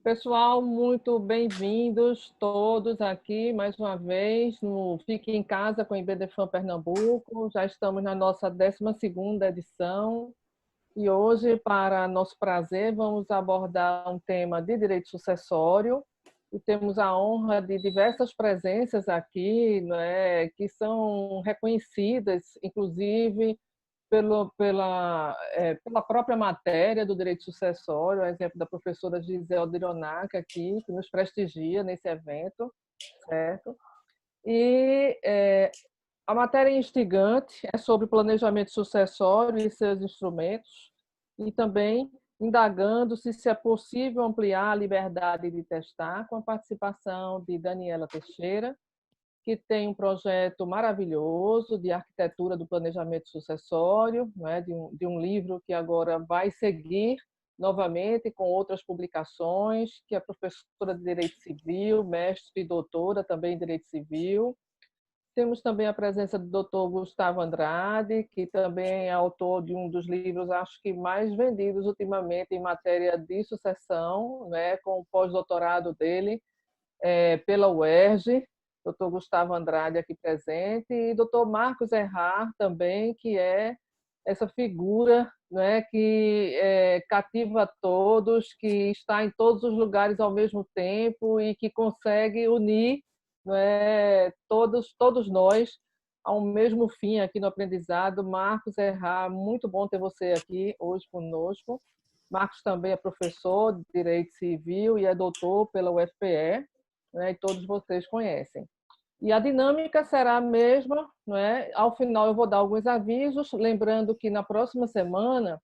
Pessoal, muito bem-vindos todos aqui mais uma vez no Fique em Casa com o IBDFAN Pernambuco. Já estamos na nossa 12ª edição e hoje, para nosso prazer, vamos abordar um tema de direito sucessório e temos a honra de diversas presenças aqui, né, que são reconhecidas, inclusive, pela própria matéria do direito sucessório, o exemplo da professora Gisele Dironac aqui, que nos prestigia nesse evento, certo? A matéria instigante é sobre planejamento sucessório e seus instrumentos, e também indagando se é possível ampliar a liberdade de testar, com a participação de Daniela Teixeira, que tem um projeto maravilhoso de arquitetura do planejamento sucessório, né, de um livro que agora vai seguir novamente com outras publicações, que é professora de Direito Civil, mestre e doutora também em Direito Civil. Temos também a presença do Dr. Gustavo Andrade, que também é autor de um dos livros, acho que mais vendidos ultimamente em matéria de sucessão, né, com o pós-doutorado dele pela UERJ, Dr. Gustavo Andrade aqui presente, e Dr. Marcos Errar também, que é essa figura, né, que cativa todos, que está em todos os lugares ao mesmo tempo e que consegue unir, né, todos nós ao mesmo fim aqui no aprendizado. Marcos Errar, muito bom ter você aqui hoje conosco. Marcos também é professor de Direito Civil e é doutor pela UFPE, né, e todos vocês conhecem. E a dinâmica será a mesma, não é? Ao final eu vou dar alguns avisos, lembrando que na próxima semana,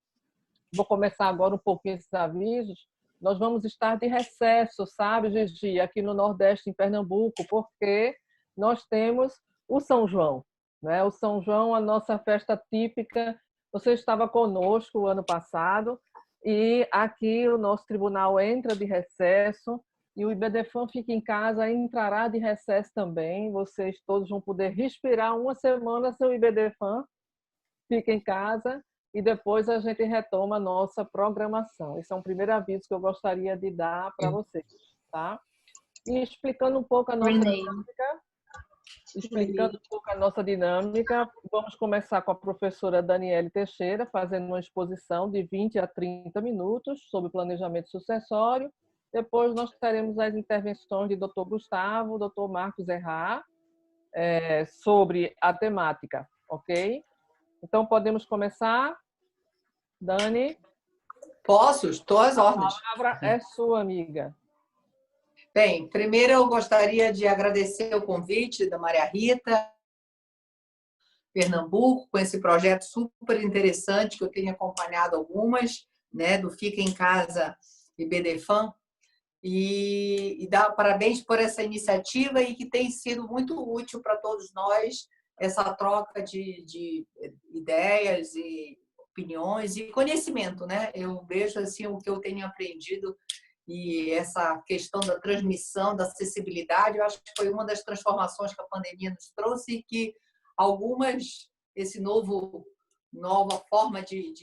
vou começar agora um pouquinho esses avisos, nós vamos estar de recesso, sabe, Gigi, aqui no Nordeste, em Pernambuco, porque nós temos o São João, né? O São João, a nossa festa típica. Você estava conosco o ano passado e aqui o nosso tribunal entra de recesso e o IBDFAN Fica em Casa entrará de recesso também. Vocês todos vão poder respirar uma semana seu IBDFAN Fica em Casa e depois a gente retoma a nossa programação. Esse é um primeiro aviso que eu gostaria de dar para vocês, tá? E explicando um pouco a nossa dinâmica, vamos começar com a professora Daniela Teixeira, fazendo uma exposição de 20 a 30 minutos sobre planejamento sucessório. Depois nós teremos as intervenções de Dr. Gustavo, Dr. Marcos Errar, sobre a temática, ok? Então, podemos começar? Dani? Posso? Estou às ordens. A palavra é sua, amiga. Bem, primeiro eu gostaria de agradecer o convite da Maria Rita, Pernambuco, com esse projeto super interessante que eu tenho acompanhado algumas, né, do Fica em Casa IBDFAN, e dar parabéns por essa iniciativa e que tem sido muito útil para todos nós, essa troca de ideias e opiniões e conhecimento, né? Eu vejo assim o que eu tenho aprendido e essa questão da transmissão, da acessibilidade, eu acho que foi uma das transformações que a pandemia nos trouxe e que esse nova forma de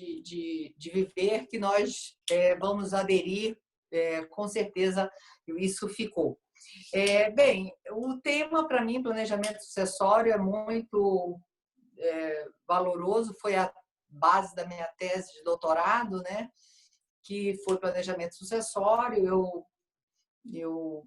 viver que nós vamos aderir, com certeza isso ficou. Bem, o tema para mim, planejamento sucessório, é muito valoroso, foi a base da minha tese de doutorado, né? Que foi planejamento sucessório. Eu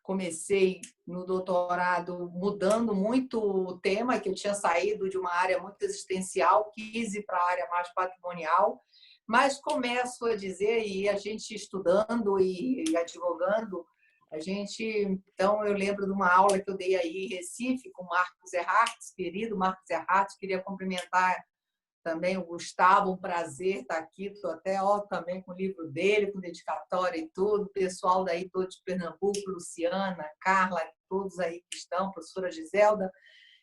comecei no doutorado mudando muito o tema, que eu tinha saído de uma área muito existencial, quis ir para a área mais patrimonial, mas começo a dizer, e a gente estudando e advogando, então eu lembro de uma aula que eu dei aí em Recife com o Marcos Erhardt, querido Marcos Erhardt, queria cumprimentar também o Gustavo, um prazer estar aqui, estou até também com o livro dele, com dedicatória e tudo, o pessoal daí todo de Pernambuco, Luciana, Carla, todos aí que estão, professora Giselda,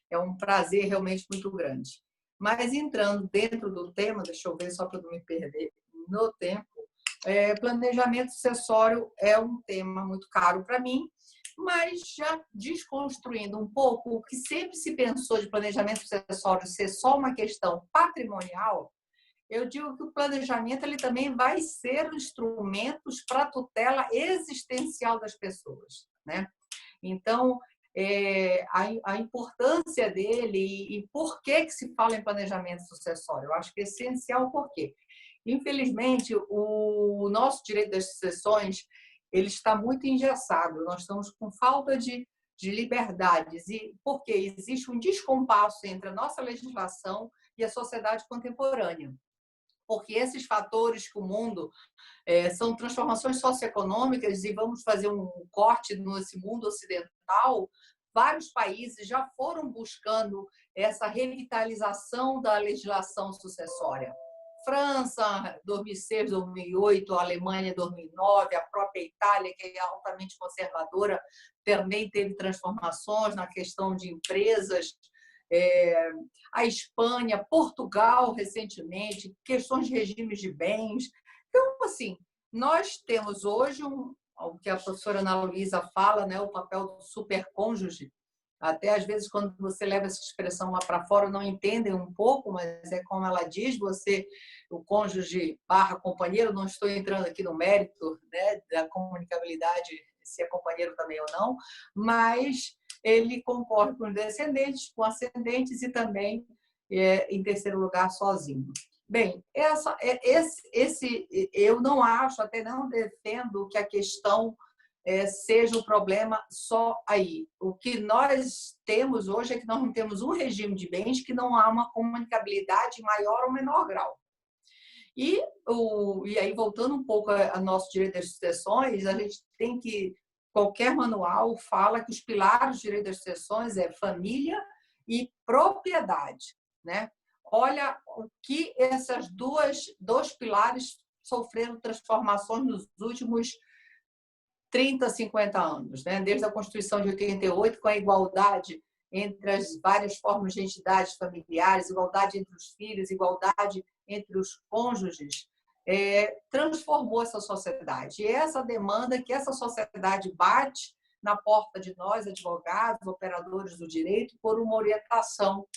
é um prazer realmente muito grande. Mas entrando dentro do tema, deixa eu ver só para não me perder no tempo, planejamento sucessório é um tema muito caro para mim, mas já desconstruindo um pouco o que sempre se pensou de planejamento sucessório ser só uma questão patrimonial, eu digo que o planejamento ele também vai ser um instrumento para a tutela existencial das pessoas, né? Então, a importância dele e por que se fala em planejamento sucessório. Eu acho que é essencial porque, infelizmente, o nosso direito das sucessões ele está muito engessado. Nós estamos com falta de liberdades, e porque existe um descompasso entre a nossa legislação e a sociedade contemporânea. Porque esses fatores que o mundo são transformações socioeconômicas, e vamos fazer um corte nesse mundo ocidental, vários países já foram buscando essa revitalização da legislação sucessória. França, 2006, 2008, a Alemanha, 2009, a própria Itália, que é altamente conservadora, também teve transformações na questão de empresas, a Espanha, Portugal, recentemente, questões de regimes de bens. Então, assim, nós temos hoje o que a professora Ana Luísa fala, né, o papel do supercônjuge. Até às vezes, quando você leva essa expressão lá para fora, não entendem um pouco, mas é como ela diz, o cônjuge / companheiro, não estou entrando aqui no mérito, né, da comunicabilidade, se é companheiro também ou não, mas ele concorre com os descendentes, com ascendentes e também, em terceiro lugar, sozinho. Bem, eu não acho, até não defendo que a questão seja um problema só aí. O que nós temos hoje é que nós não temos um regime de bens que não há uma comunicabilidade em maior ou menor grau. E aí, voltando um pouco ao nosso direito das sucessões, a gente tem que, qualquer manual fala que os pilares do direito das sucessões é família e propriedade, né? Olha o que esses dois pilares sofreram transformações nos últimos 30, 50 anos, né? Desde a Constituição de 88, com a igualdade entre as várias formas de entidades familiares, igualdade entre os filhos, igualdade entre os cônjuges, transformou essa sociedade. E essa demanda que essa sociedade bate na porta de nós, advogados, operadores do direito, por uma orientação,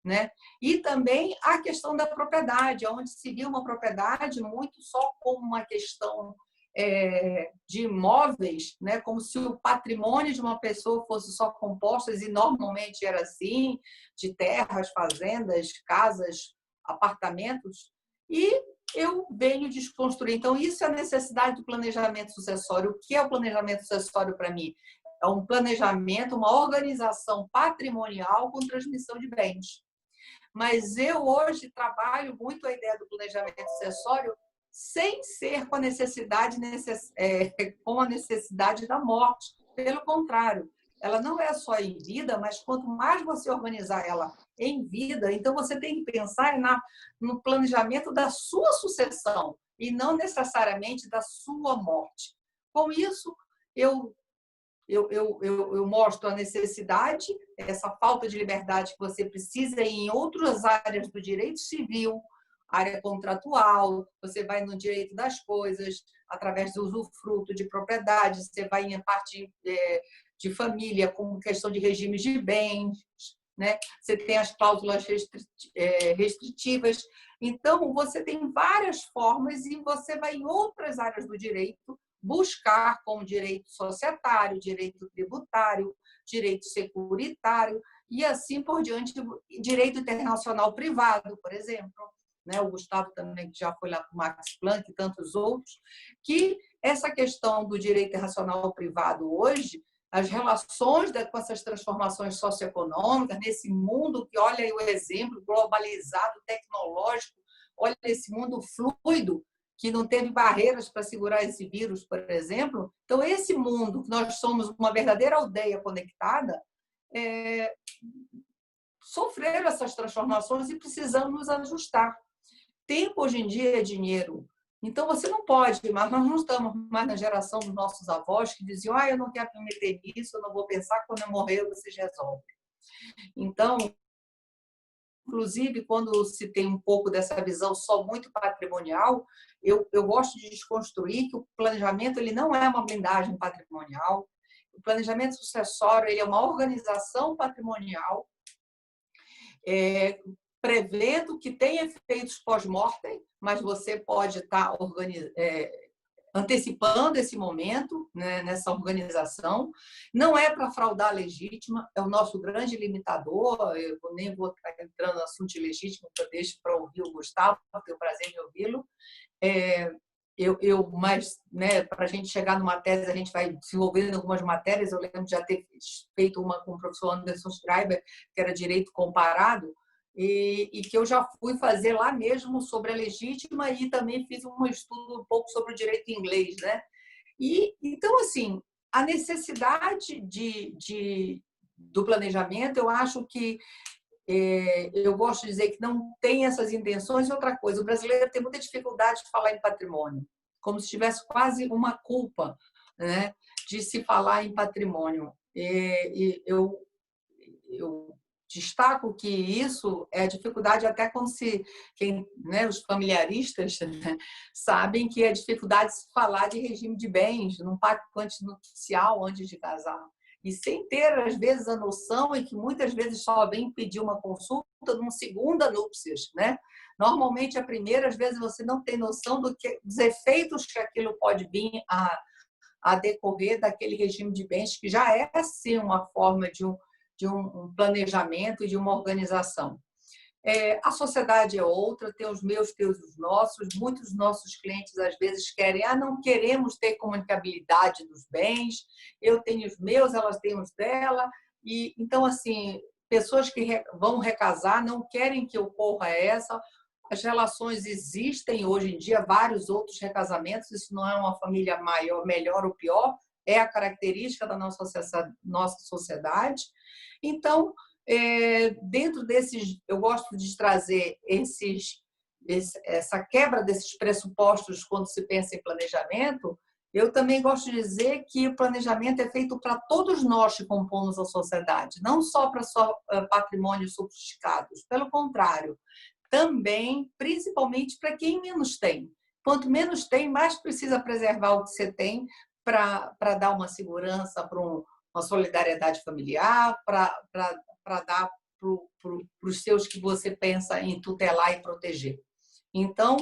né? E também a questão da propriedade, onde se viu uma propriedade muito só como uma questão de imóveis, né? Como se o patrimônio de uma pessoa fosse só composto, e normalmente era assim, de terras, fazendas, casas, apartamentos, e eu venho desconstruir. Então, isso é a necessidade do planejamento sucessório. O que é o planejamento sucessório para mim? É um planejamento, uma organização patrimonial com transmissão de bens. Mas eu hoje trabalho muito a ideia do planejamento sucessório sem ser com a necessidade da morte. Pelo contrário, ela não é só em vida, mas quanto mais você organizar ela em vida, então você tem que pensar no planejamento da sua sucessão e não necessariamente da sua morte. Com isso, eu mostro a necessidade, essa falta de liberdade que você precisa em outras áreas do direito civil, área contratual, você vai no direito das coisas, através do usufruto de propriedade, você vai em parte de família, como questão de regimes de bens, né? Você tem as cláusulas restritivas. Então, você tem várias formas e você vai em outras áreas do direito buscar, como direito societário, direito tributário, direito securitário e assim por diante, direito internacional privado, por exemplo, né? O Gustavo também, que já foi lá para o Max Planck e tantos outros, que essa questão do direito internacional privado hoje, as relações com essas transformações socioeconômicas, nesse mundo que, olha aí o exemplo globalizado, tecnológico, olha esse mundo fluido, que não teve barreiras para segurar esse vírus, por exemplo. Então, esse mundo, que nós somos uma verdadeira aldeia conectada, sofreram essas transformações e precisamos nos ajustar. Tempo, hoje em dia, é dinheiro. Então, você não pode, mas nós não estamos mais na geração dos nossos avós que diziam: eu não quero me meter nisso, eu não vou pensar, quando eu morrer, vocês resolvem. Então, inclusive, quando se tem um pouco dessa visão só muito patrimonial, eu gosto de desconstruir que o planejamento ele não é uma blindagem patrimonial. O planejamento sucessório ele é uma organização patrimonial prevendo que tem efeitos pós-mortem, mas você pode estar antecipando esse momento, né, nessa organização. Não é para fraudar a legítima, é o nosso grande limitador. Eu nem vou estar entrando no assunto de legítima, eu deixo para ouvir o Gustavo, tenho o prazer de ouvi-lo. Mas, né, para a gente chegar numa tese, a gente vai desenvolvendo algumas matérias. Eu lembro de já ter feito uma com o professor Anderson Schreiber, que era direito comparado, e que eu já fui fazer lá mesmo sobre a legítima, e também fiz um estudo um pouco sobre o direito inglês, né? Então, assim, a necessidade do planejamento, eu acho que eu gosto de dizer que não tem essas intenções. E outra coisa, o brasileiro tem muita dificuldade de falar em patrimônio, como se tivesse quase uma culpa, né, de se falar em patrimônio. Eu destaco que isso é dificuldade até quando né, os familiaristas, né, sabem que é dificuldade de se falar de regime de bens num pacto antinupcial antes de casar. E sem ter, às vezes, a noção, e que muitas vezes só vem pedir uma consulta numa segunda núpcias, né? Normalmente, a primeira, às vezes, você não tem noção dos efeitos que aquilo pode vir a decorrer daquele regime de bens, que já é, sim, uma forma de um planejamento e de uma organização. A sociedade é outra, tem os meus, tem os nossos. Muitos dos nossos clientes, às vezes, querem, não queremos ter comunicabilidade dos bens, eu tenho os meus, elas têm os dela. Então, assim, pessoas que vão recasar não querem que ocorra essa. As relações existem hoje em dia, vários outros recasamentos, isso não é uma família maior, melhor ou pior, é a característica da nossa sociedade. Então, dentro desses, eu gosto de trazer essa quebra desses pressupostos quando se pensa em planejamento. Eu também gosto de dizer que o planejamento é feito para todos nós que compomos a sociedade, não só para patrimônios sofisticados, pelo contrário, também, principalmente para quem menos tem. Quanto menos tem, mais precisa preservar o que você tem para dar uma segurança, para uma solidariedade familiar, para dar para os seus que você pensa em tutelar e proteger. Então,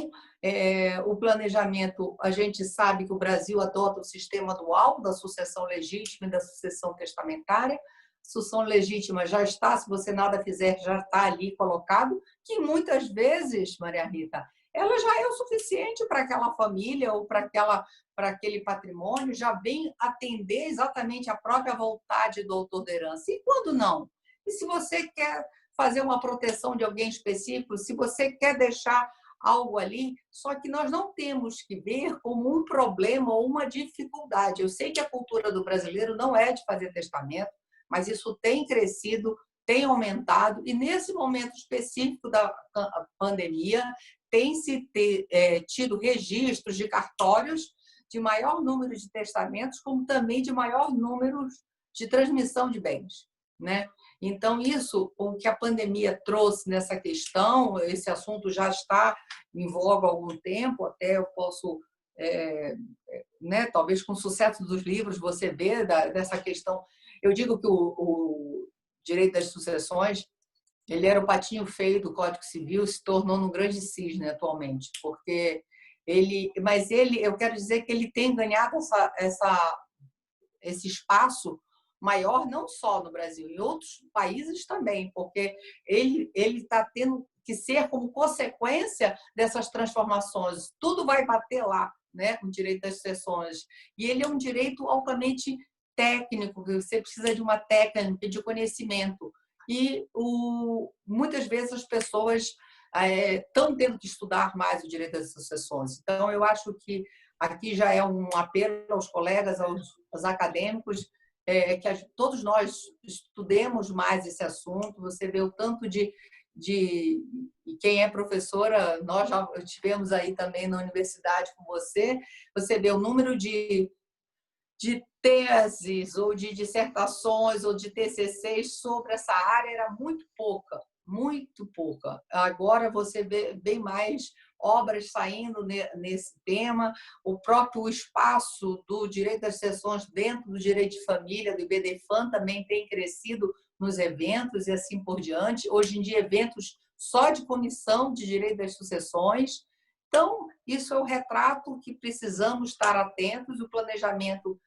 o planejamento, a gente sabe que o Brasil adota o sistema dual da sucessão legítima e da sucessão testamentária. Sucessão legítima já está, se você nada fizer, já está ali colocado, que muitas vezes, Maria Rita, ela já é o suficiente para aquela família ou para aquele patrimônio, já vem atender exatamente a própria vontade do autor da herança. E quando não? E se você quer fazer uma proteção de alguém específico, se você quer deixar algo ali, só que nós não temos que ver como um problema ou uma dificuldade. Eu sei que a cultura do brasileiro não é de fazer testamento, mas isso tem crescido, tem aumentado, e nesse momento específico da pandemia, tem-se tido registros de cartórios de maior número de testamentos, como também de maior número de transmissão de bens, né? Então, o que a pandemia trouxe nessa questão, esse assunto já está em voga há algum tempo, até eu posso, né, talvez com o sucesso dos livros, você vê dessa questão. Eu digo que o direito das sucessões, ele era o patinho feio do Código Civil, se tornou um grande cisne atualmente, porque eu quero dizer que ele tem ganhado esse espaço maior, não só no Brasil, em outros países também, porque ele está tendo que ser como consequência dessas transformações. Tudo vai bater lá, né, o direito das sucessões. E ele é um direito altamente técnico, que você precisa de uma técnica, de conhecimento. E muitas vezes as pessoas estão tendo que estudar mais o direito das sucessões. Então, eu acho que aqui já é um apelo aos colegas, aos acadêmicos, que todos nós estudemos mais esse assunto. Você vê o tanto e quem é professora, nós já tivemos aí também na universidade com você vê o número de teses ou de dissertações ou de TCCs sobre essa área era muito pouca, muito pouca. Agora você vê bem mais obras saindo nesse tema, o próprio espaço do direito das sucessões dentro do direito de família, do IBDFAM, também tem crescido nos eventos e assim por diante. Hoje em dia, eventos só de comissão de direito das sucessões. Então, isso é o retrato que precisamos estar atentos. O planejamento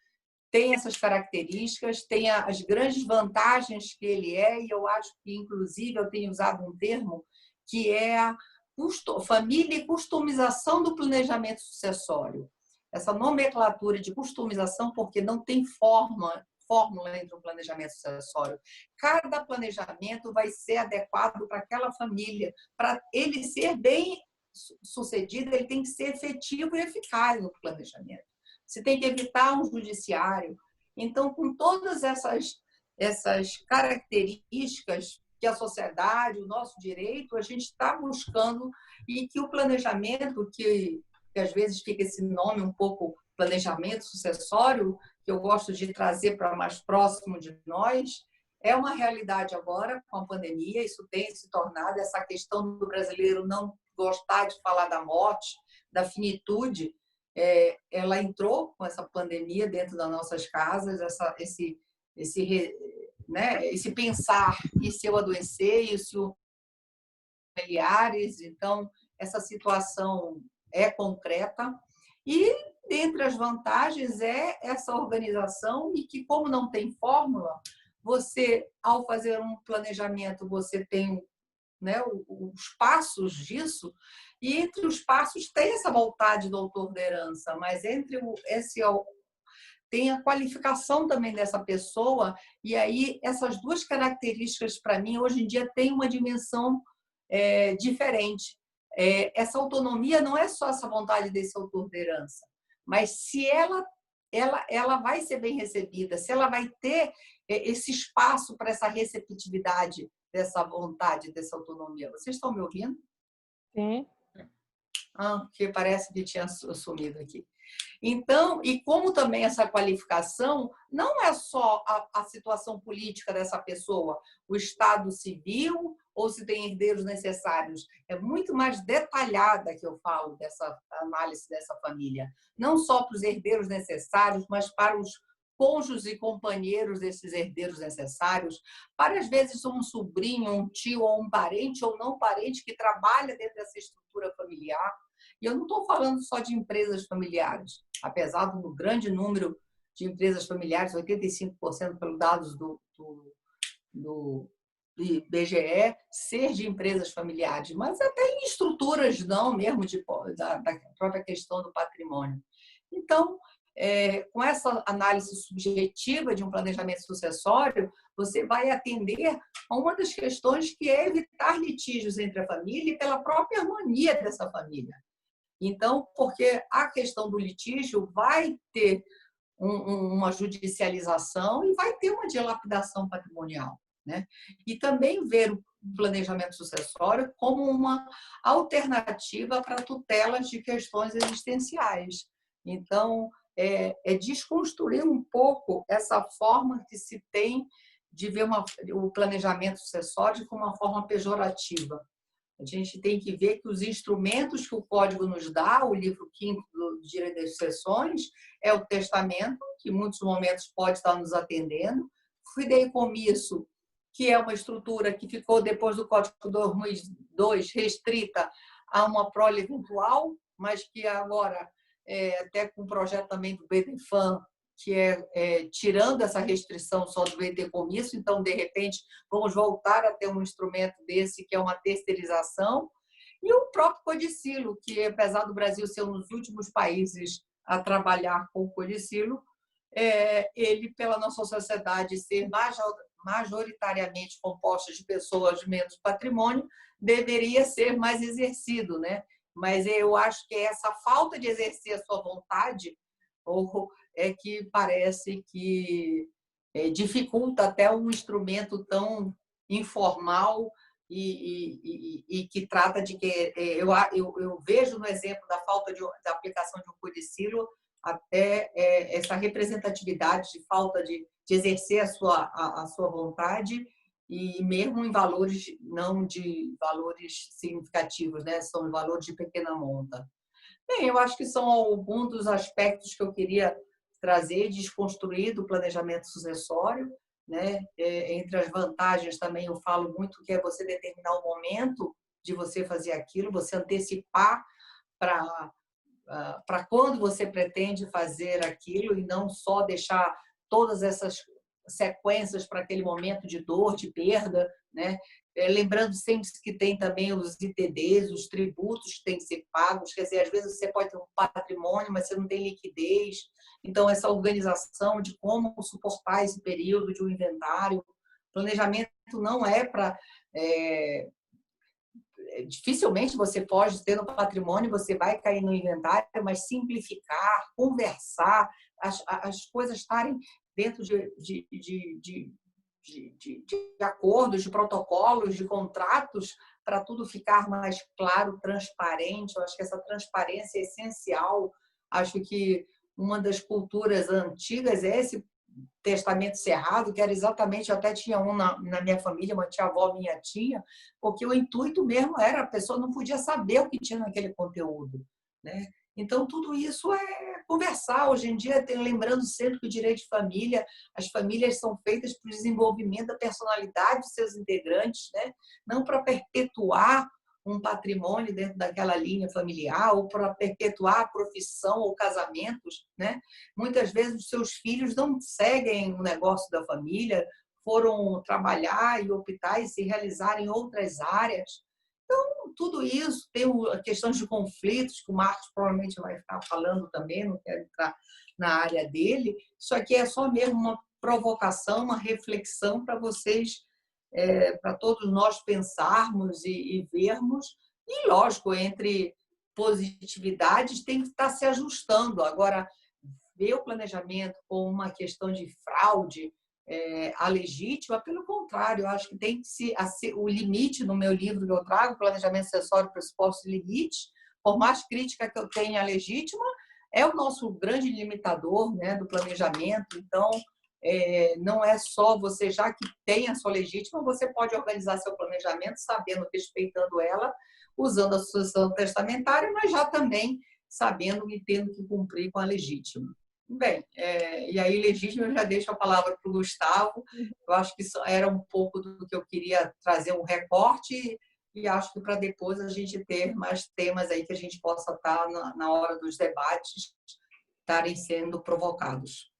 tem essas características, tem as grandes vantagens que ele é, e eu acho que, inclusive, eu tenho usado um termo que é a família e customização do planejamento sucessório. Essa nomenclatura de customização, porque não tem fórmula entre o planejamento sucessório. Cada planejamento vai ser adequado para aquela família. Para ele ser bem sucedido, ele tem que ser efetivo e eficaz no planejamento. Você tem que evitar um judiciário. Então, com todas essas características que a sociedade, o nosso direito, a gente está buscando, e que o planejamento, que às vezes fica esse nome um pouco planejamento sucessório, que eu gosto de trazer para mais próximo de nós, é uma realidade agora com a pandemia. Isso tem se tornado, essa questão do brasileiro não gostar de falar da morte, da finitude, ela entrou com essa pandemia dentro das nossas casas, esse pensar, e se eu adoecer, e se os familiares. Então, essa situação é concreta. E, entre as vantagens, é essa organização, e que, como não tem fórmula, você, ao fazer um planejamento, você tem, né, os passos disso, e entre os passos tem essa vontade do autor da herança, mas tem a qualificação também dessa pessoa, e aí essas duas características, para mim, hoje em dia, têm uma dimensão diferente. Essa autonomia não é só essa vontade desse autor da herança, mas se ela vai ser bem recebida, se ela vai ter esse espaço para essa receptividade dessa vontade, dessa autonomia. Vocês estão me ouvindo? Sim. Porque parece que tinha sumido aqui. Então, e como também essa qualificação não é só a situação política dessa pessoa, o estado civil, ou se tem herdeiros necessários, é muito mais detalhada que eu falo dessa análise dessa família. Não só para os herdeiros necessários, mas para os cônjuges e companheiros desses herdeiros necessários, para, às vezes, um sobrinho, um tio, ou um parente ou não parente que trabalha dentro dessa estrutura familiar. E eu não estou falando só de empresas familiares, apesar do grande número de empresas familiares, 85% pelos dados do IBGE, ser de empresas familiares, mas até em estruturas não mesmo da própria questão do patrimônio. Então, com essa análise subjetiva de um planejamento sucessório, você vai atender a uma das questões, que é evitar litígios entre a família e pela própria harmonia dessa família. Então, porque a questão do litígio vai ter uma judicialização e vai ter uma dilapidação patrimonial, né? E também ver o planejamento sucessório como uma alternativa para tutelas de questões existenciais. Então, desconstruir um pouco essa forma que se tem de ver o planejamento sucessório como uma forma pejorativa. A gente tem que ver que os instrumentos que o Código nos dá, o livro 5º do Direito das Sucessões, é o testamento, que em muitos momentos pode estar nos atendendo, fideicomisso, que é uma estrutura que ficou, depois do Código de 2002, restrita a uma prole eventual, mas que agora, até com o projeto também do BDFAM, que tirando essa restrição só do fideicomisso, então, de repente, vamos voltar a ter um instrumento desse, que é uma terceirização, e o próprio codicilo, que, apesar do Brasil ser um dos últimos países a trabalhar com o codicilo, ele, pela nossa sociedade ser majoritariamente composta de pessoas de menos patrimônio, deveria ser mais exercido, né? Mas eu acho que essa falta de exercer a sua vontade é que parece que dificulta até um instrumento tão informal e que trata de que... Eu vejo no exemplo da falta da aplicação de um codicilo até essa representatividade de falta de exercer a sua vontade, e mesmo em valores, não de valores significativos, né? São valores de pequena monta. Bem, eu acho que são alguns dos aspectos que eu queria trazer, desconstruir do planejamento sucessório. né? Entre as vantagens também eu falo muito que é você determinar o momento de você fazer aquilo, você antecipar para quando você pretende fazer aquilo e não só deixar todas essas sequências para aquele momento de dor, de perda, né? Lembrando sempre que tem também os ITDs, os tributos que têm que ser pagos, quer dizer, às vezes você pode ter um patrimônio, mas você não tem liquidez. Então, essa organização de como suportar esse período de um inventário, planejamento não é para dificilmente você pode ter no patrimônio, você vai cair no inventário, mas simplificar, conversar, as coisas estarem dentro de acordos, de protocolos, de contratos, para tudo ficar mais claro, transparente. Eu acho que essa transparência é essencial. Acho que uma das culturas antigas é esse testamento cerrado, que era exatamente, eu até tinha um na minha família, uma tia-avó minha tinha, porque o intuito mesmo era, a pessoa não podia saber o que tinha naquele conteúdo, né? Então, tudo isso é conversar. Hoje em dia, lembrando sempre que o direito de família, as famílias são feitas para o desenvolvimento da personalidade dos seus integrantes, né? Não para perpetuar um patrimônio dentro daquela linha familiar ou para perpetuar a profissão ou casamentos, né? Muitas vezes os seus filhos não seguem o negócio da família, foram trabalhar e optar e se realizar em outras áreas. Então, tudo isso tem questões de conflitos, que o Marcos provavelmente vai ficar falando também, não quero entrar na área dele. Isso aqui é só mesmo uma provocação, uma reflexão para vocês, para todos nós pensarmos e vermos. E, lógico, entre positividades tem que estar se ajustando. Agora, ver o planejamento como uma questão de fraude a legítima, pelo contrário, eu acho que tem que ser o limite no meu livro que eu trago, Planejamento Acessório, Pressupostos e Limites, por mais crítica que eu tenha à legítima, é o nosso grande limitador, né, do planejamento. Então, não é só você, já que tem a sua legítima, você pode organizar seu planejamento sabendo, respeitando ela, usando a sucessão testamentária, mas já também sabendo e tendo que cumprir com a legítima. Bem, e aí, legítimo, eu já deixo a palavra para o Gustavo. Eu acho que isso era um pouco do que eu queria trazer, um recorte, e acho que para depois a gente ter mais temas aí que a gente possa estar na hora dos debates estarem sendo provocados.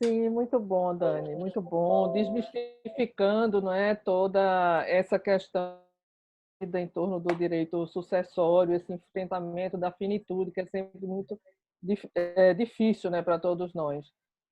Sim, muito bom, Dani, muito bom. Desmistificando, não é, toda essa questão em torno do direito sucessório, esse enfrentamento da finitude, que é sempre muito difícil, né, para todos nós.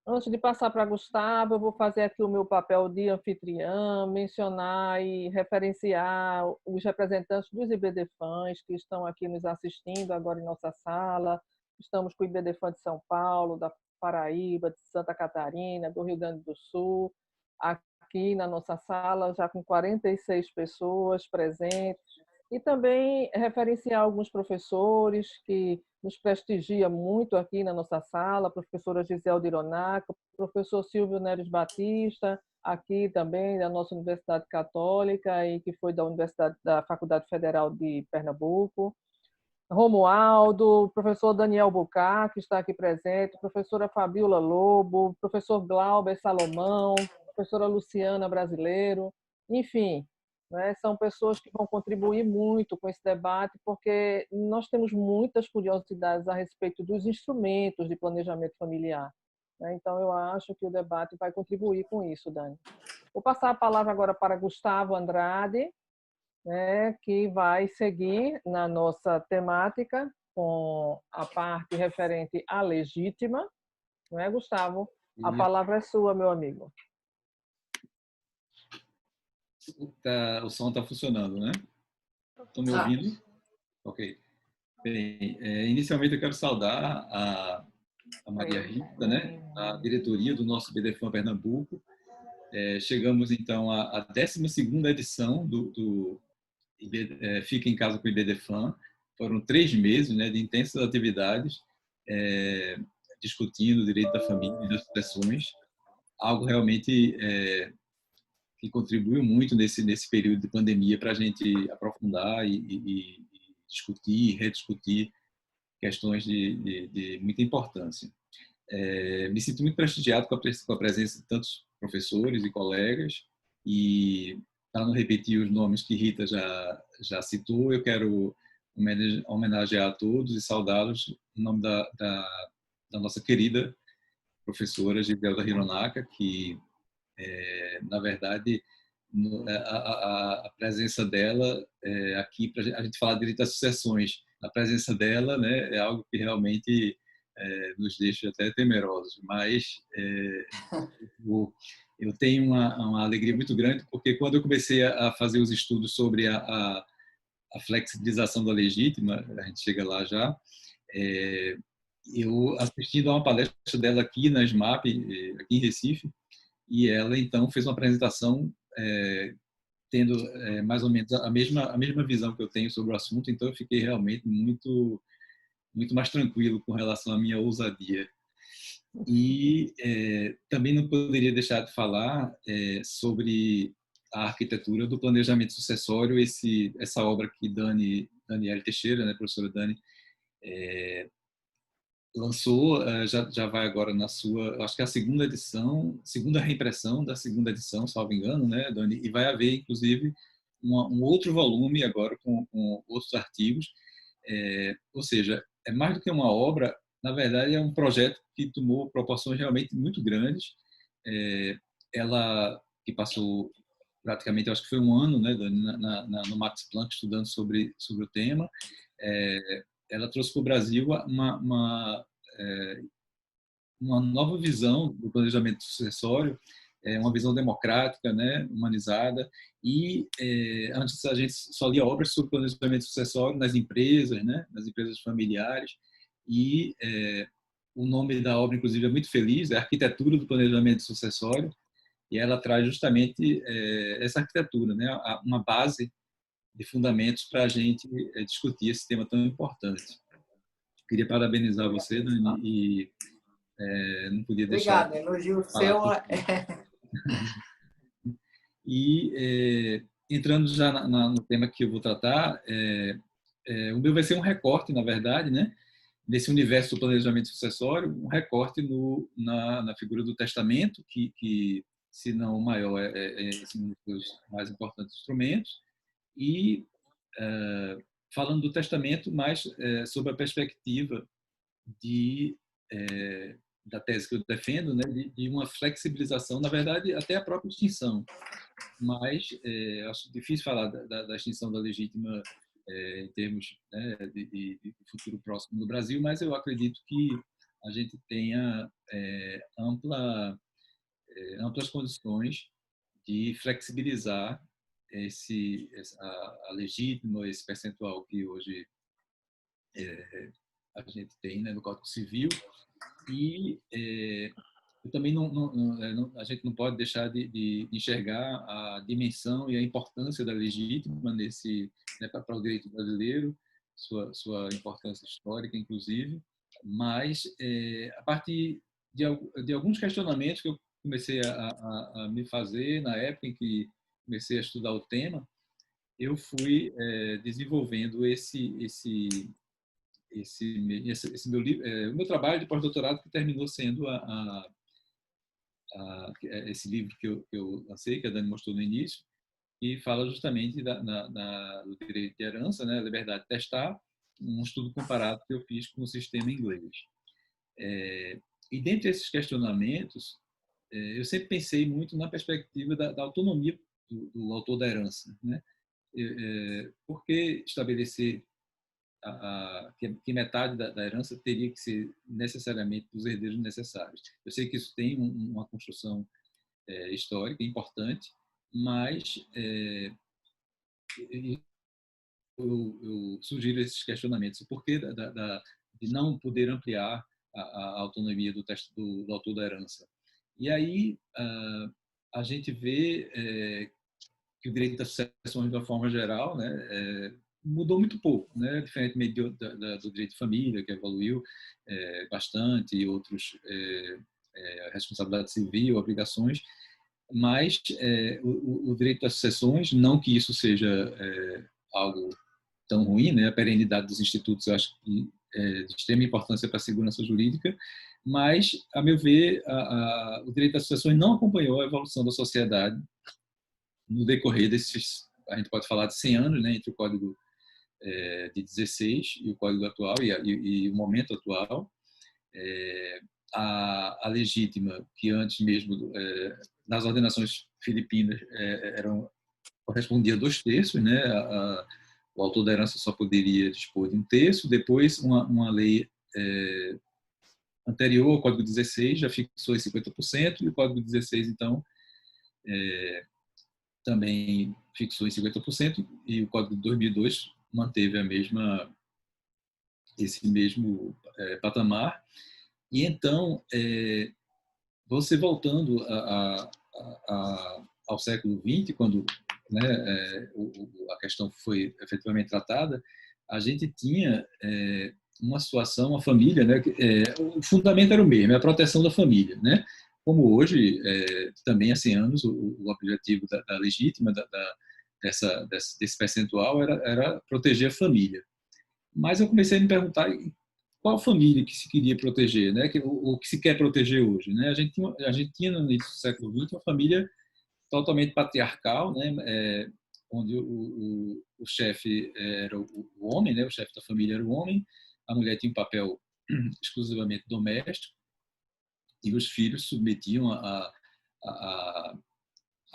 Antes de passar para Gustavo, eu vou fazer aqui o meu papel de anfitriã, mencionar e referenciar os representantes dos IBDFãs que estão aqui nos assistindo agora em nossa sala. Estamos com o IBDFã de São Paulo, da Paraíba, de Santa Catarina, do Rio Grande do Sul, aqui na nossa sala, já com 46 pessoas presentes, e também referenciar alguns professores que nos prestigiam muito aqui na nossa sala, a professora Gisele Dironaco, o professor Silvio Neres Batista, aqui também da nossa Universidade Católica e que foi da Faculdade Federal de Pernambuco, Romualdo, professor Daniel Bucar, que está aqui presente, professora Fabiola Lobo, professor Glauber Salomão, professora Luciana Brasileiro, enfim, né, são pessoas que vão contribuir muito com esse debate, porque nós temos muitas curiosidades a respeito dos instrumentos de planejamento familiar. Né? Então, eu acho que o debate vai contribuir com isso, Dani. Vou passar a palavra agora para Gustavo Andrade, né, que vai seguir na nossa temática com a parte referente à legítima. Não é, Gustavo? A palavra é sua, meu amigo. O som está funcionando, né? Estão me ouvindo? Ok. Bem, inicialmente eu quero saudar a Maria Rita, né, a diretoria do nosso IBDFã Pernambuco. Chegamos, então, à 12ª edição do Fica em Casa com o IBDFã. Foram 3 meses, né, de intensas atividades, discutindo o direito da família e das sucessões, algo realmente que contribuiu muito nesse período de pandemia para a gente aprofundar e discutir, rediscutir questões de muita importância. Me sinto muito prestigiado com a presença de tantos professores e colegas, e para não repetir os nomes que Rita já citou, eu quero homenagear a todos e saudá-los em nome da nossa querida professora Giselda Hironaka, que, na verdade, a presença dela aqui, para a gente falar direito às sucessões, a presença dela, né, é algo que realmente nos deixa até temerosos, mas eu tenho uma alegria muito grande, porque quando eu comecei a fazer os estudos sobre a flexibilização da legítima, a gente chega lá já, eu assistindo a uma palestra dela aqui na SMAP, aqui em Recife, e ela então fez uma apresentação tendo mais ou menos a mesma visão que eu tenho sobre o assunto, então eu fiquei realmente muito mais tranquilo com relação à minha ousadia. E também não poderia deixar de falar sobre a arquitetura do planejamento sucessório, essa obra que Daniela Teixeira, né, professora Dani, lançou, já vai agora na sua, acho que é a segunda reimpressão da segunda edição, salvo engano, né, Dani? E vai haver, inclusive, um outro volume agora com outros artigos, ou seja, é mais do que uma obra, na verdade é um projeto que tomou proporções realmente muito grandes. Ela, que passou praticamente, acho que foi um ano, né, Dani, no Max Planck, estudando sobre o tema, ela trouxe para o Brasil uma nova visão do planejamento sucessório, uma visão democrática, né, humanizada, e antes a gente só lia obras sobre planejamento sucessório nas empresas, né, nas empresas familiares, e o nome da obra, inclusive, é muito feliz, é a Arquitetura do Planejamento Sucessório, e ela traz justamente essa arquitetura, né, uma base de fundamentos para a gente discutir esse tema tão importante. Queria parabenizar você, Dani, e não podia deixar Obrigada, elogio de falar seu. por ti. E entrando já no tema que eu vou tratar, o meu vai ser um recorte, na verdade, né, desse universo do planejamento sucessório, um recorte na figura do testamento, que se não o maior, é um dos mais importantes instrumentos, e falando do testamento, mais sob a perspectiva da tese que eu defendo, né, de uma flexibilização, na verdade, até a própria extinção. Mas acho difícil falar da extinção da legítima em termos, né, de futuro próximo no Brasil, mas eu acredito que a gente tenha amplas condições de flexibilizar a legítima, esse percentual que hoje a gente tem, né, no Código Civil. E eu também a gente não pode deixar de enxergar a dimensão e a importância da legítima né, para o direito brasileiro, sua importância histórica, inclusive, mas a partir de alguns questionamentos que eu comecei a me fazer na época em que comecei a estudar o tema, eu fui desenvolvendo esse meu livro, o meu trabalho de pós-doutorado, que terminou sendo esse livro que eu lancei, que a Dani mostrou no início, e fala justamente do direito de herança, né, a liberdade de testar, um estudo comparado que eu fiz com o sistema inglês. E dentre esses questionamentos, eu sempre pensei muito na perspectiva da autonomia do autor da herança, né? Por que estabelecer que metade da herança teria que ser necessariamente dos herdeiros necessários? Eu sei que isso tem uma construção histórica importante, mas eu sugiro esses questionamentos. O porquê de não poder ampliar a autonomia do autor da herança? E aí a gente vê que o direito das sucessões, de uma forma geral, né, mudou muito pouco, né? Diferentemente do direito de família, que evoluiu bastante, e outros, responsabilidade civil, obrigações, mas o direito das sucessões, não que isso seja algo tão ruim, né? A perenidade dos institutos, eu acho que é de extrema importância para a segurança jurídica, Mas, a meu ver, o direito das sucessões não acompanhou a evolução da sociedade no decorrer desses, a gente pode falar de 100 anos, né, entre o Código de 16 e o Código atual e o momento atual. A legítima, que antes mesmo, nas ordenações filipinas, correspondia a 2/3, né? O autor da herança só poderia dispor de 1/3. Depois, uma lei anterior ao Código 16 já fixou em 50%, e o Código 16, então, também fixou em 50%, e o Código de 2002 manteve esse mesmo patamar. E então, você voltando ao século XX, quando, né, a questão foi efetivamente tratada, a gente tinha uma situação, a família, né, o fundamento era o mesmo, é a proteção da família, né? Como hoje, também há 100 anos, o objetivo da legítima, desse percentual, era proteger a família. Mas eu comecei a me perguntar qual família que se queria proteger, né? O que se quer proteger hoje, né? A gente tinha no início do século XX uma família totalmente patriarcal, né? Onde o chefe era o homem, né? O chefe da família era o homem, a mulher tinha um papel exclusivamente doméstico, e os filhos submetiam à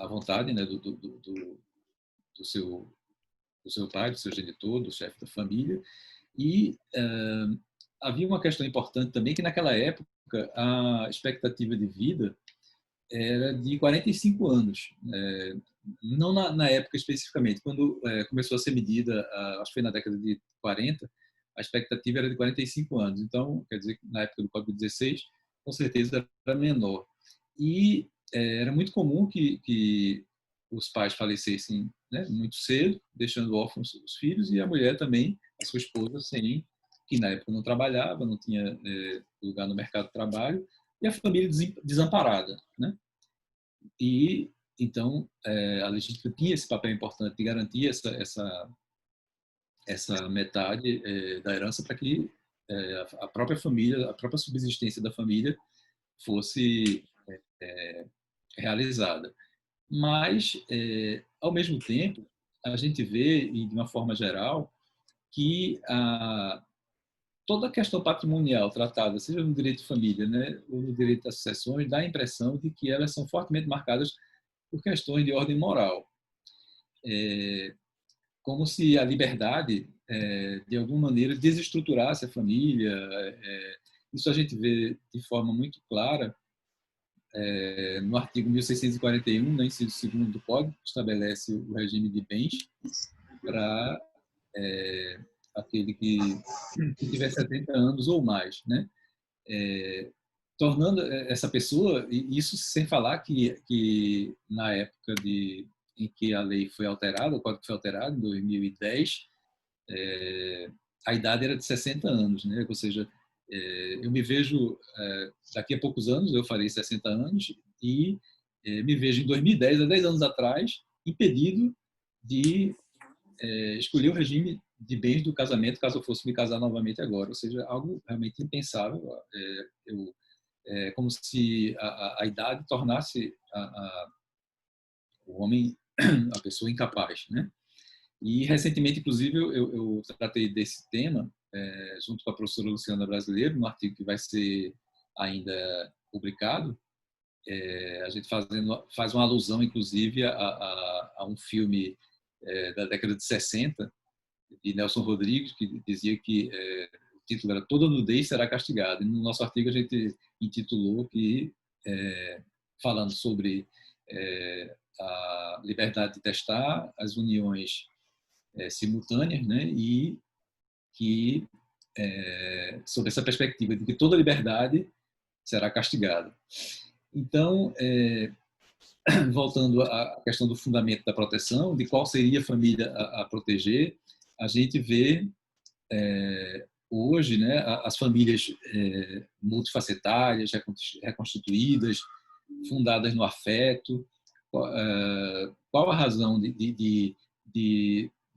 vontade, né? do seu pai, do seu genitor, do chefe da família. E havia uma questão importante também, que naquela época a expectativa de vida era de 45 anos. Não na época especificamente, quando começou a ser medida, acho que foi na década de 40, a expectativa era de 45 anos. Então, quer dizer, na época do Código 16, com certeza era menor. E era muito comum que os pais falecessem, né, muito cedo, deixando órfãos os filhos, e a mulher também, a sua esposa, que na época não trabalhava, não tinha lugar no mercado de trabalho, e a família desamparada, né? E então a legítima tinha esse papel importante de garantir essa metade da herança, para que a própria família, a própria subsistência da família fosse realizada. Mas, ao mesmo tempo, a gente vê, e de uma forma geral, que toda a questão patrimonial tratada, seja no direito de família, né, ou no direito das sucessões, dá a impressão de que elas são fortemente marcadas por questões de ordem moral. Como se a liberdade, de alguma maneira, desestruturasse a família. Isso a gente vê de forma muito clara no artigo 1641, no inciso 2º do Código, que estabelece o regime de bens para aquele que tiver 70 anos ou mais, né? Tornando essa pessoa, e isso sem falar que na época em que a lei foi alterada, o Código foi alterado, em 2010, a idade era de 60 anos, né? Ou seja, eu me vejo, daqui a poucos anos, eu farei 60 anos, e me vejo em 2010, há 10 anos atrás, impedido de escolher o regime de bens do casamento, caso eu fosse me casar novamente agora. Ou seja, algo realmente impensável. Como se a idade tornasse o homem, a pessoa incapaz, né? E recentemente, inclusive, eu tratei desse tema junto com a professora Luciana Brasileiro, no artigo que vai ser ainda publicado. A gente faz uma alusão, inclusive, a um filme da década de 60, de Nelson Rodrigues, que dizia que o título era Toda Nudez Será Castigada. E no nosso artigo a gente intitulou que, falando sobre a liberdade de testar, as uniões simultâneas, né? E que, sob essa perspectiva de que toda liberdade será castigada. Então, voltando à questão do fundamento da proteção, de qual seria a família a proteger, a gente vê hoje, né, as famílias multifacetárias, reconstituídas, fundadas no afeto. Qual a razão de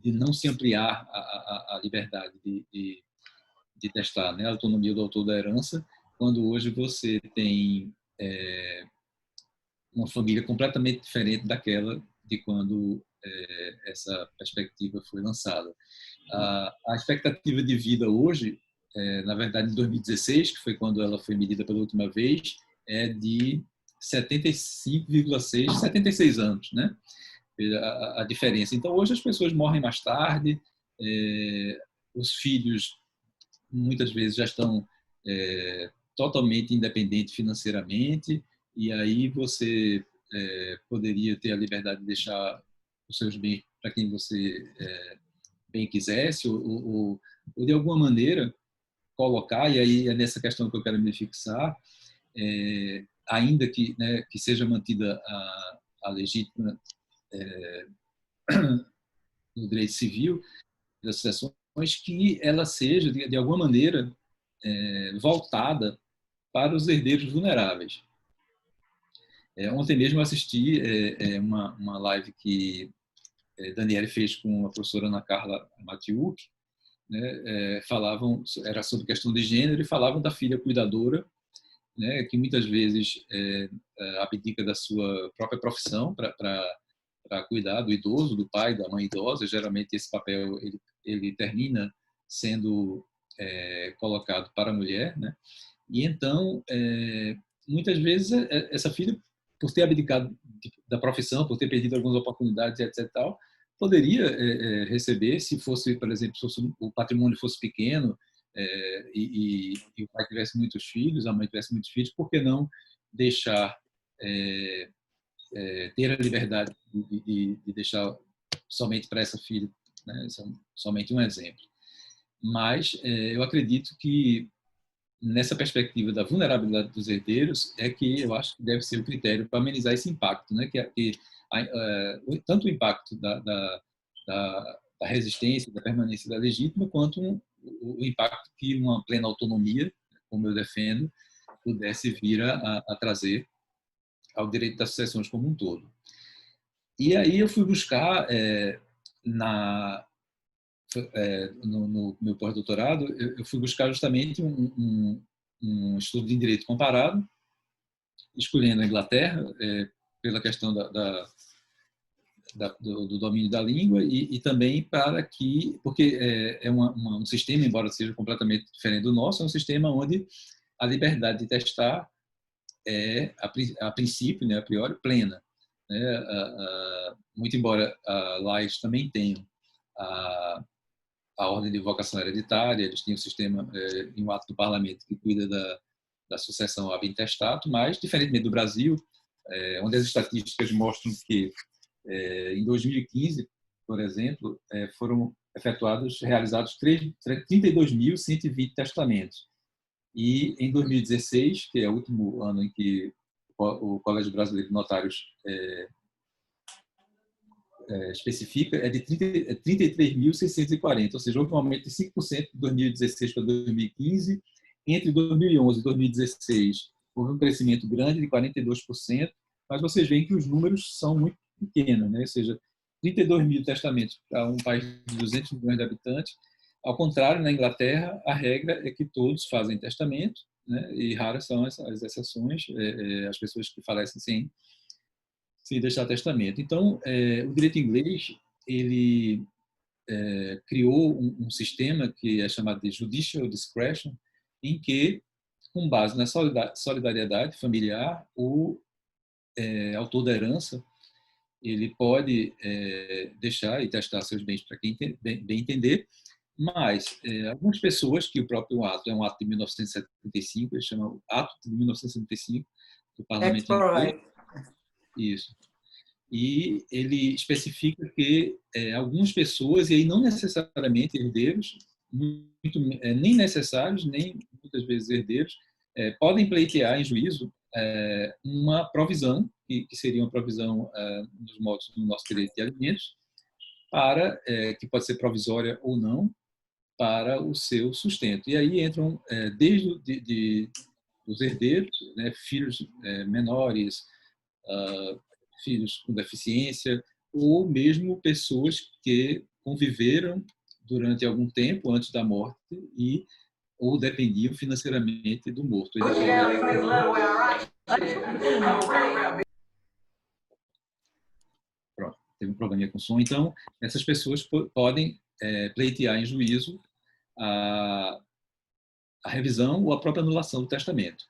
não se ampliar a liberdade de testar, né, a autonomia do autor da herança, quando hoje você tem uma família completamente diferente daquela de quando essa perspectiva foi lançada. A expectativa de vida hoje, na verdade, em 2016, que foi quando ela foi medida pela última vez, é de 75,6, 76 anos, né? A diferença. Então, hoje as pessoas morrem mais tarde, os filhos muitas vezes já estão totalmente independentes financeiramente, e aí você poderia ter a liberdade de deixar os seus bens para quem você bem quisesse, ou de alguma maneira colocar, e aí é nessa questão que eu quero me fixar, ainda que, né, que seja mantida a legítima no direito civil das sucessões, que ela seja, de alguma maneira, voltada para os herdeiros vulneráveis. Ontem mesmo eu assisti uma live que Daniele fez com a professora Ana Carla Matiuk, né, era sobre questão de gênero e falavam da filha cuidadora, né, que muitas vezes abdica da sua própria profissão para cuidar do idoso, do pai, da mãe idosa. Geralmente esse papel ele termina sendo colocado para a mulher, né? E então muitas vezes essa filha, por ter abdicado da profissão, por ter perdido algumas oportunidades, etc. Tal, poderia receber, se fosse, por exemplo, se fosse, o patrimônio fosse pequeno e o pai tivesse muitos filhos, a mãe tivesse muitos filhos, por que não deixar ter a liberdade de deixar somente para essa filha, né? Somente um exemplo. Mas eu acredito que nessa perspectiva da vulnerabilidade dos herdeiros é que eu acho que deve ser o critério para amenizar esse impacto, né? Tanto o impacto da resistência, da permanência da legítima, quanto o impacto que uma plena autonomia, como eu defendo, pudesse vir a trazer ao direito das sucessões como um todo. E aí eu fui buscar no meu pós-doutorado, eu fui buscar justamente um estudo de direito comparado, escolhendo a Inglaterra pela questão do domínio da língua e também para que, porque é um sistema, embora seja completamente diferente do nosso, é um sistema onde a liberdade de testar é, a princípio, né, a priori, plena. Né? Muito embora a Laes também tenham a ordem de vocação hereditária, eles têm um sistema em um ato do parlamento que cuida da sucessão ab intestato, mas, diferentemente do Brasil, onde as estatísticas mostram que em 2015, por exemplo, foram realizados 32.120 testamentos. E em 2016, que é o último ano em que o Colégio Brasileiro de Notários especifica, é de 33.640, ou seja, houve um aumento de 5% de 2016 para 2015. Entre 2011 e 2016, houve um crescimento grande de 42%, mas vocês veem que os números são muito pequenos, né? Ou seja, 32 mil testamentos para um país de 200 milhões de habitantes. Ao contrário, na Inglaterra, a regra é que todos fazem testamento, né? E raras são as exceções, as pessoas que falecem sem deixar testamento. Então, o direito inglês ele criou um sistema que é chamado de judicial discretion, em que, com base na solidariedade familiar, o autor da herança ele pode deixar e testar seus bens para quem bem entender, mas algumas pessoas, que o próprio ato é um ato de 1975, ele chama o Ato de 1975 do Parlamento Inglês. Isso. E ele especifica que algumas pessoas, e aí não necessariamente herdeiros, nem necessários, nem muitas vezes herdeiros, podem pleitear em juízo uma provisão, que seria uma provisão nos modos do nosso direito de alimentos, que pode ser provisória ou não, para o seu sustento. E aí entram desde os herdeiros, né, filhos menores, filhos com deficiência, ou mesmo pessoas que conviveram durante algum tempo antes da morte e ou dependiam financeiramente do morto. Pronto, teve um probleminha com o som. Então, essas pessoas podem pleitear em juízo a revisão ou a própria anulação do testamento.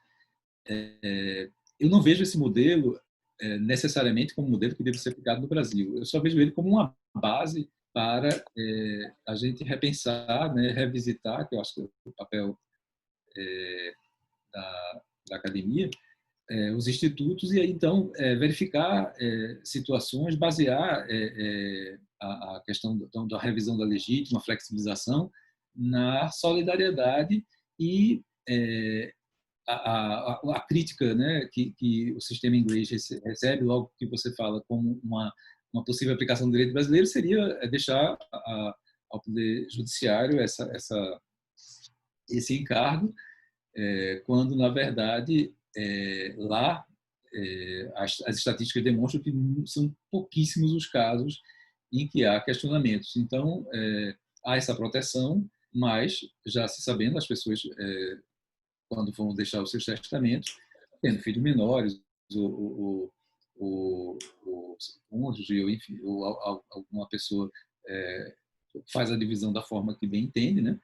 Eu não vejo esse modelo necessariamente como um modelo que deve ser aplicado no Brasil. Eu só vejo ele como uma base para a gente repensar, né, revisitar, que eu acho que é o papel da academia, os institutos, e aí então verificar situações, basear a questão da revisão da legítima, flexibilização, na solidariedade e a crítica, né, que o sistema inglês recebe logo que você fala como uma possível aplicação do direito brasileiro seria deixar ao Poder Judiciário esse encargo, quando, na verdade, lá as estatísticas demonstram que são pouquíssimos os casos em que há questionamentos. Então, há essa proteção, mas já se sabendo, as pessoas, quando vão deixar os seus testamentos, tendo filhos menores, o cônjuge, ou enfim, ou alguma pessoa faz a divisão da forma que bem entende, né?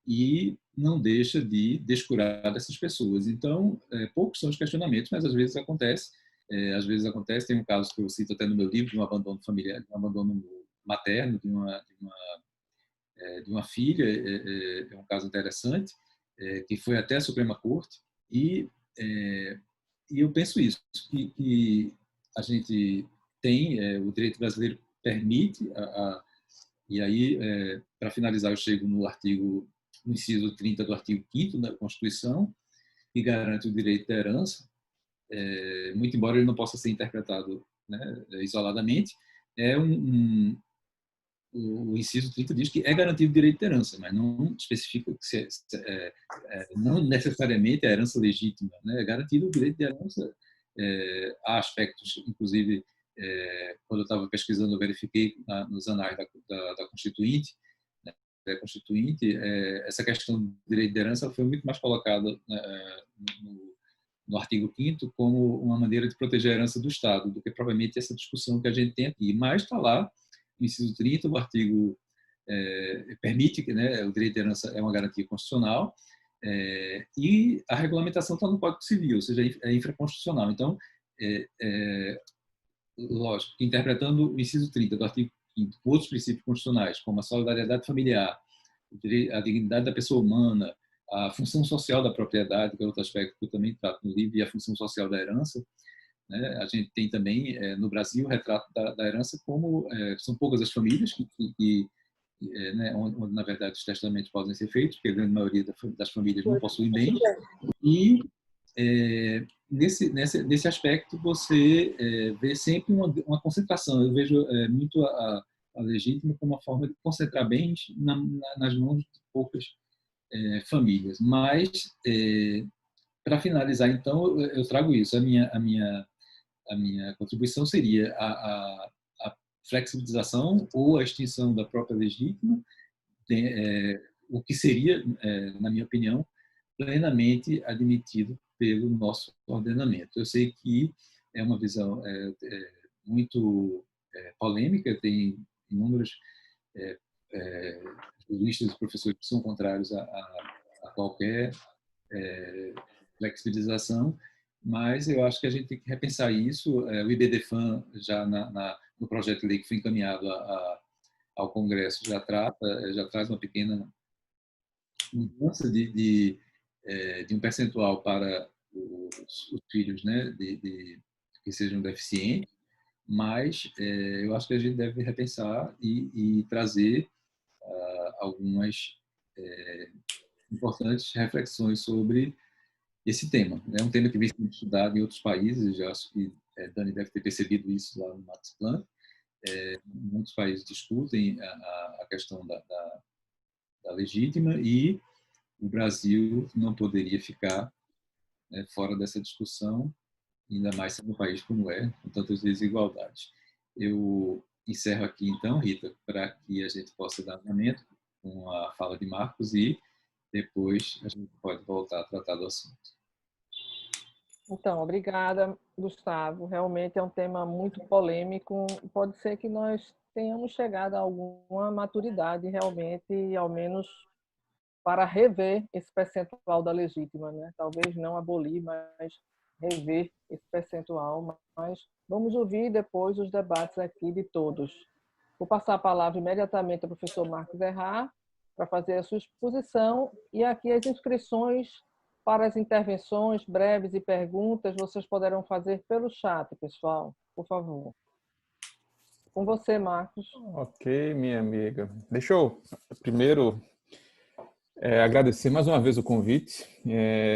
E não deixa de descurar dessas pessoas. Então, poucos são os questionamentos, mas às vezes acontece. Tem um caso que eu cito até no meu livro, de um abandono familiar, de um abandono materno de uma filha, é um caso interessante, que foi até a Suprema Corte, e eu penso isso, que a gente tem, o direito brasileiro permite, e aí, para finalizar, eu chego no inciso 30 do artigo 5º da Constituição, que garante o direito da herança, muito embora ele não possa ser interpretado, né, isoladamente, o inciso 30 diz que é garantido o direito de herança, mas não especifica que não necessariamente é a herança legítima, né? É garantido o direito de herança. Há aspectos, inclusive, quando eu estava pesquisando, eu verifiquei nos anais da Constituinte, né, essa questão do direito de herança foi muito mais colocada no artigo 5º como uma maneira de proteger a herança do Estado, do que provavelmente essa discussão que a gente tem aqui. Mas está lá, no inciso 30, o artigo permite que, né, o direito de herança é uma garantia constitucional, e a regulamentação está no Código Civil, ou seja, é infraconstitucional. Então, lógico, interpretando o inciso 30 do artigo 5º com outros princípios constitucionais, como a solidariedade familiar, a dignidade da pessoa humana, a função social da propriedade, que é outro aspecto que eu também trato no livro, e a função social da herança, né? A gente tem também, no Brasil, o retrato da herança como são poucas as famílias né, onde, na verdade, os testamentos podem ser feitos, porque a grande maioria das famílias não possuem bens. E, nesse aspecto, você vê sempre uma concentração. Eu vejo muito a legítima como uma forma de concentrar bens nas mãos de poucas famílias. Mas, para finalizar, então, eu trago isso. A minha contribuição seria a flexibilização ou a extinção da própria legítima, o que seria, na minha opinião, plenamente admitido pelo nosso ordenamento. Eu sei que é uma visão muito polêmica, tem inúmeros juristas e professores que são contrários a qualquer flexibilização, mas eu acho que a gente tem que repensar isso. O IBDFAN, já no projeto de lei que foi encaminhado ao Congresso, já traz uma pequena mudança de um percentual para os filhos, né, que sejam deficientes, mas eu acho que a gente deve repensar e trazer algumas importantes reflexões sobre esse tema. É um tema que vem sendo estudado em outros países, já acho que Dani deve ter percebido isso lá no Max Planck. Muitos países discutem a questão da legítima, e o Brasil não poderia ficar fora dessa discussão, ainda mais sendo um país como com tantas desigualdades. Eu encerro aqui então, Rita, para que a gente possa dar andamento com a fala de Marcos e depois a gente pode voltar a tratar do assunto. Então, obrigada, Gustavo. Realmente é um tema muito polêmico. Pode ser que nós tenhamos chegado a alguma maturidade realmente, ao menos para rever esse percentual da legítima, né? Talvez não abolir, mas rever esse percentual. Mas vamos ouvir depois os debates aqui de todos. Vou passar a palavra imediatamente ao professor Marcos Errar para fazer a sua exposição e aqui as inscrições para as intervenções breves e perguntas vocês poderão fazer pelo chat, pessoal, por favor. Com você, Marcos. Ok, minha amiga. Deixa eu primeiro agradecer mais uma vez o convite.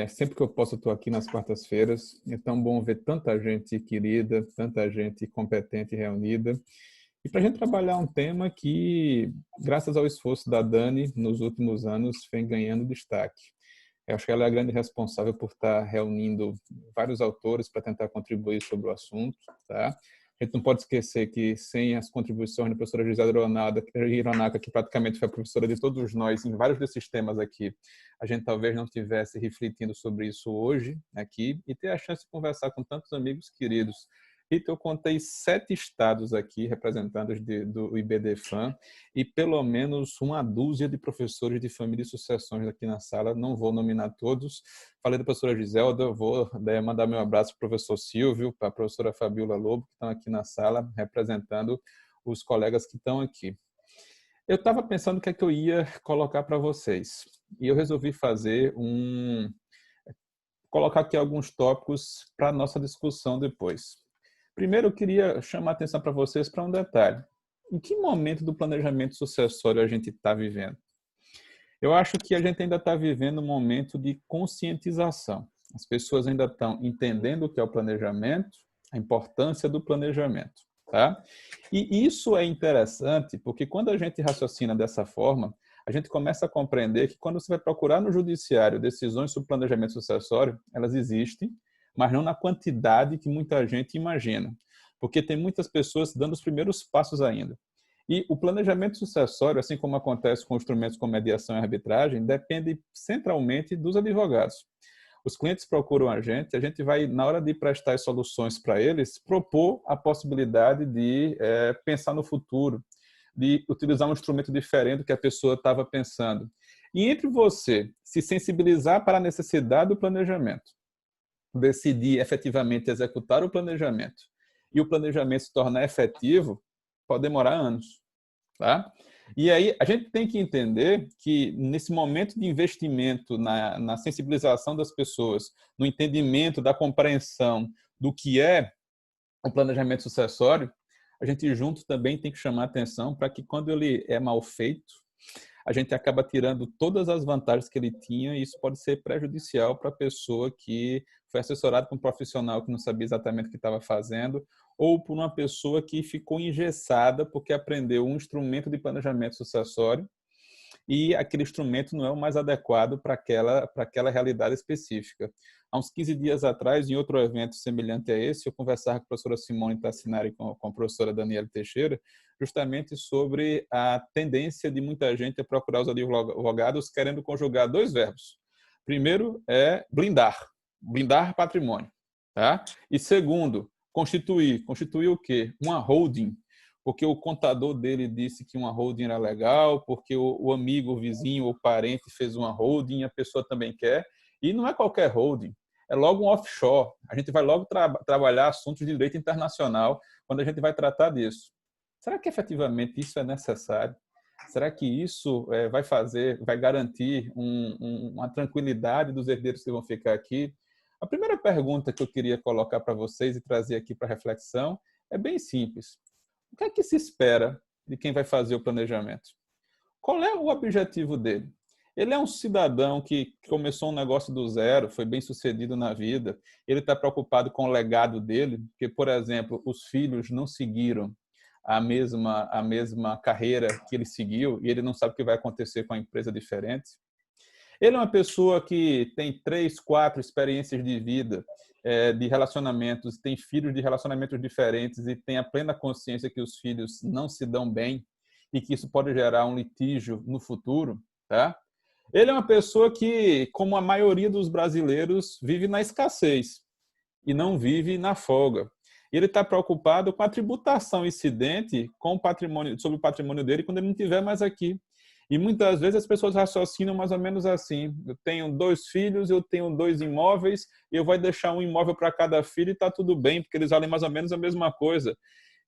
Sempre que eu posso, eu estou aqui nas quartas-feiras. É tão bom ver tanta gente querida, tanta gente competente reunida. E para a gente trabalhar um tema que, graças ao esforço da Dani, nos últimos anos, vem ganhando destaque. Eu acho que ela é a grande responsável por estar reunindo vários autores para tentar contribuir sobre o assunto, tá? A gente não pode esquecer que, sem as contribuições da professora Gisela Hironaka, que praticamente foi a professora de todos nós em vários desses temas aqui, a gente talvez não estivesse refletindo sobre isso hoje aqui e ter a chance de conversar com tantos amigos queridos. Então, eu contei 7 estados aqui representados do IBDFAM e pelo menos uma dúzia de professores de família e sucessões aqui na sala. Não vou nominar todos. Falei da professora Giselda, vou mandar meu abraço para o professor Silvio, para a professora Fabiola Lobo, que estão aqui na sala representando os colegas que estão aqui. Eu estava pensando o que é que eu ia colocar para vocês e eu resolvi colocar aqui alguns tópicos para a nossa discussão depois. Primeiro, eu queria chamar a atenção para vocês para um detalhe. Em que momento do planejamento sucessório a gente está vivendo? Eu acho que a gente ainda está vivendo um momento de conscientização. As pessoas ainda estão entendendo o que é o planejamento, a importância do planejamento, tá? E isso é interessante porque quando a gente raciocina dessa forma, a gente começa a compreender que quando você vai procurar no judiciário decisões sobre planejamento sucessório, elas existem, mas não na quantidade que muita gente imagina, porque tem muitas pessoas dando os primeiros passos ainda. E o planejamento sucessório, assim como acontece com instrumentos como mediação e arbitragem, depende centralmente dos advogados. Os clientes procuram a gente vai, na hora de prestar as soluções para eles, propor a possibilidade de pensar no futuro, de utilizar um instrumento diferente do que a pessoa estava pensando. E entre você se sensibilizar para a necessidade do planejamento, decidir efetivamente executar o planejamento e o planejamento se tornar efetivo, pode demorar anos, tá? E aí a gente tem que entender que nesse momento de investimento na sensibilização das pessoas, no entendimento da compreensão do que é o planejamento sucessório, a gente junto também tem que chamar atenção para que quando ele é mal feito, a gente acaba tirando todas as vantagens que ele tinha e isso pode ser prejudicial para a pessoa que foi assessorada por um profissional que não sabia exatamente o que estava fazendo ou por uma pessoa que ficou engessada porque aprendeu um instrumento de planejamento sucessório e aquele instrumento não é o mais adequado para aquela realidade específica. Há uns 15 dias atrás, em outro evento semelhante a esse, eu conversava com a professora Simone Tassinari e com a professora Daniela Teixeira, justamente sobre a tendência de muita gente a procurar os advogados querendo conjugar 2 verbos. Primeiro é blindar patrimônio, tá? E segundo, constituir. Constituir o quê? Uma holding, porque o contador dele disse que uma holding era legal, porque o amigo, o vizinho ou parente fez uma holding, a pessoa também quer, e não é qualquer holding, é logo um offshore. A gente vai logo trabalhar assuntos de direito internacional quando a gente vai tratar disso. Será que efetivamente isso é necessário? Será que isso vai garantir uma tranquilidade dos herdeiros que vão ficar aqui? A primeira pergunta que eu queria colocar para vocês e trazer aqui para reflexão é bem simples. O que é que se espera de quem vai fazer o planejamento? Qual é o objetivo dele? Ele é um cidadão que começou um negócio do zero, foi bem sucedido na vida, ele está preocupado com o legado dele, porque, por exemplo, os filhos não seguiram a mesma carreira que ele seguiu e ele não sabe o que vai acontecer com a empresa diferente. Ele é uma pessoa que tem 3, 4 experiências de vida, de relacionamentos, tem filhos de relacionamentos diferentes e tem a plena consciência que os filhos não se dão bem e que isso pode gerar um litígio no futuro, tá? Ele é uma pessoa que, como a maioria dos brasileiros, vive na escassez e não vive na folga. E ele está preocupado com a tributação incidente com o patrimônio, sobre o patrimônio dele quando ele não estiver mais aqui. E muitas vezes as pessoas raciocinam mais ou menos assim: eu tenho 2 filhos, eu tenho 2 imóveis, eu vou deixar um imóvel para cada filho e está tudo bem, porque eles valem mais ou menos a mesma coisa.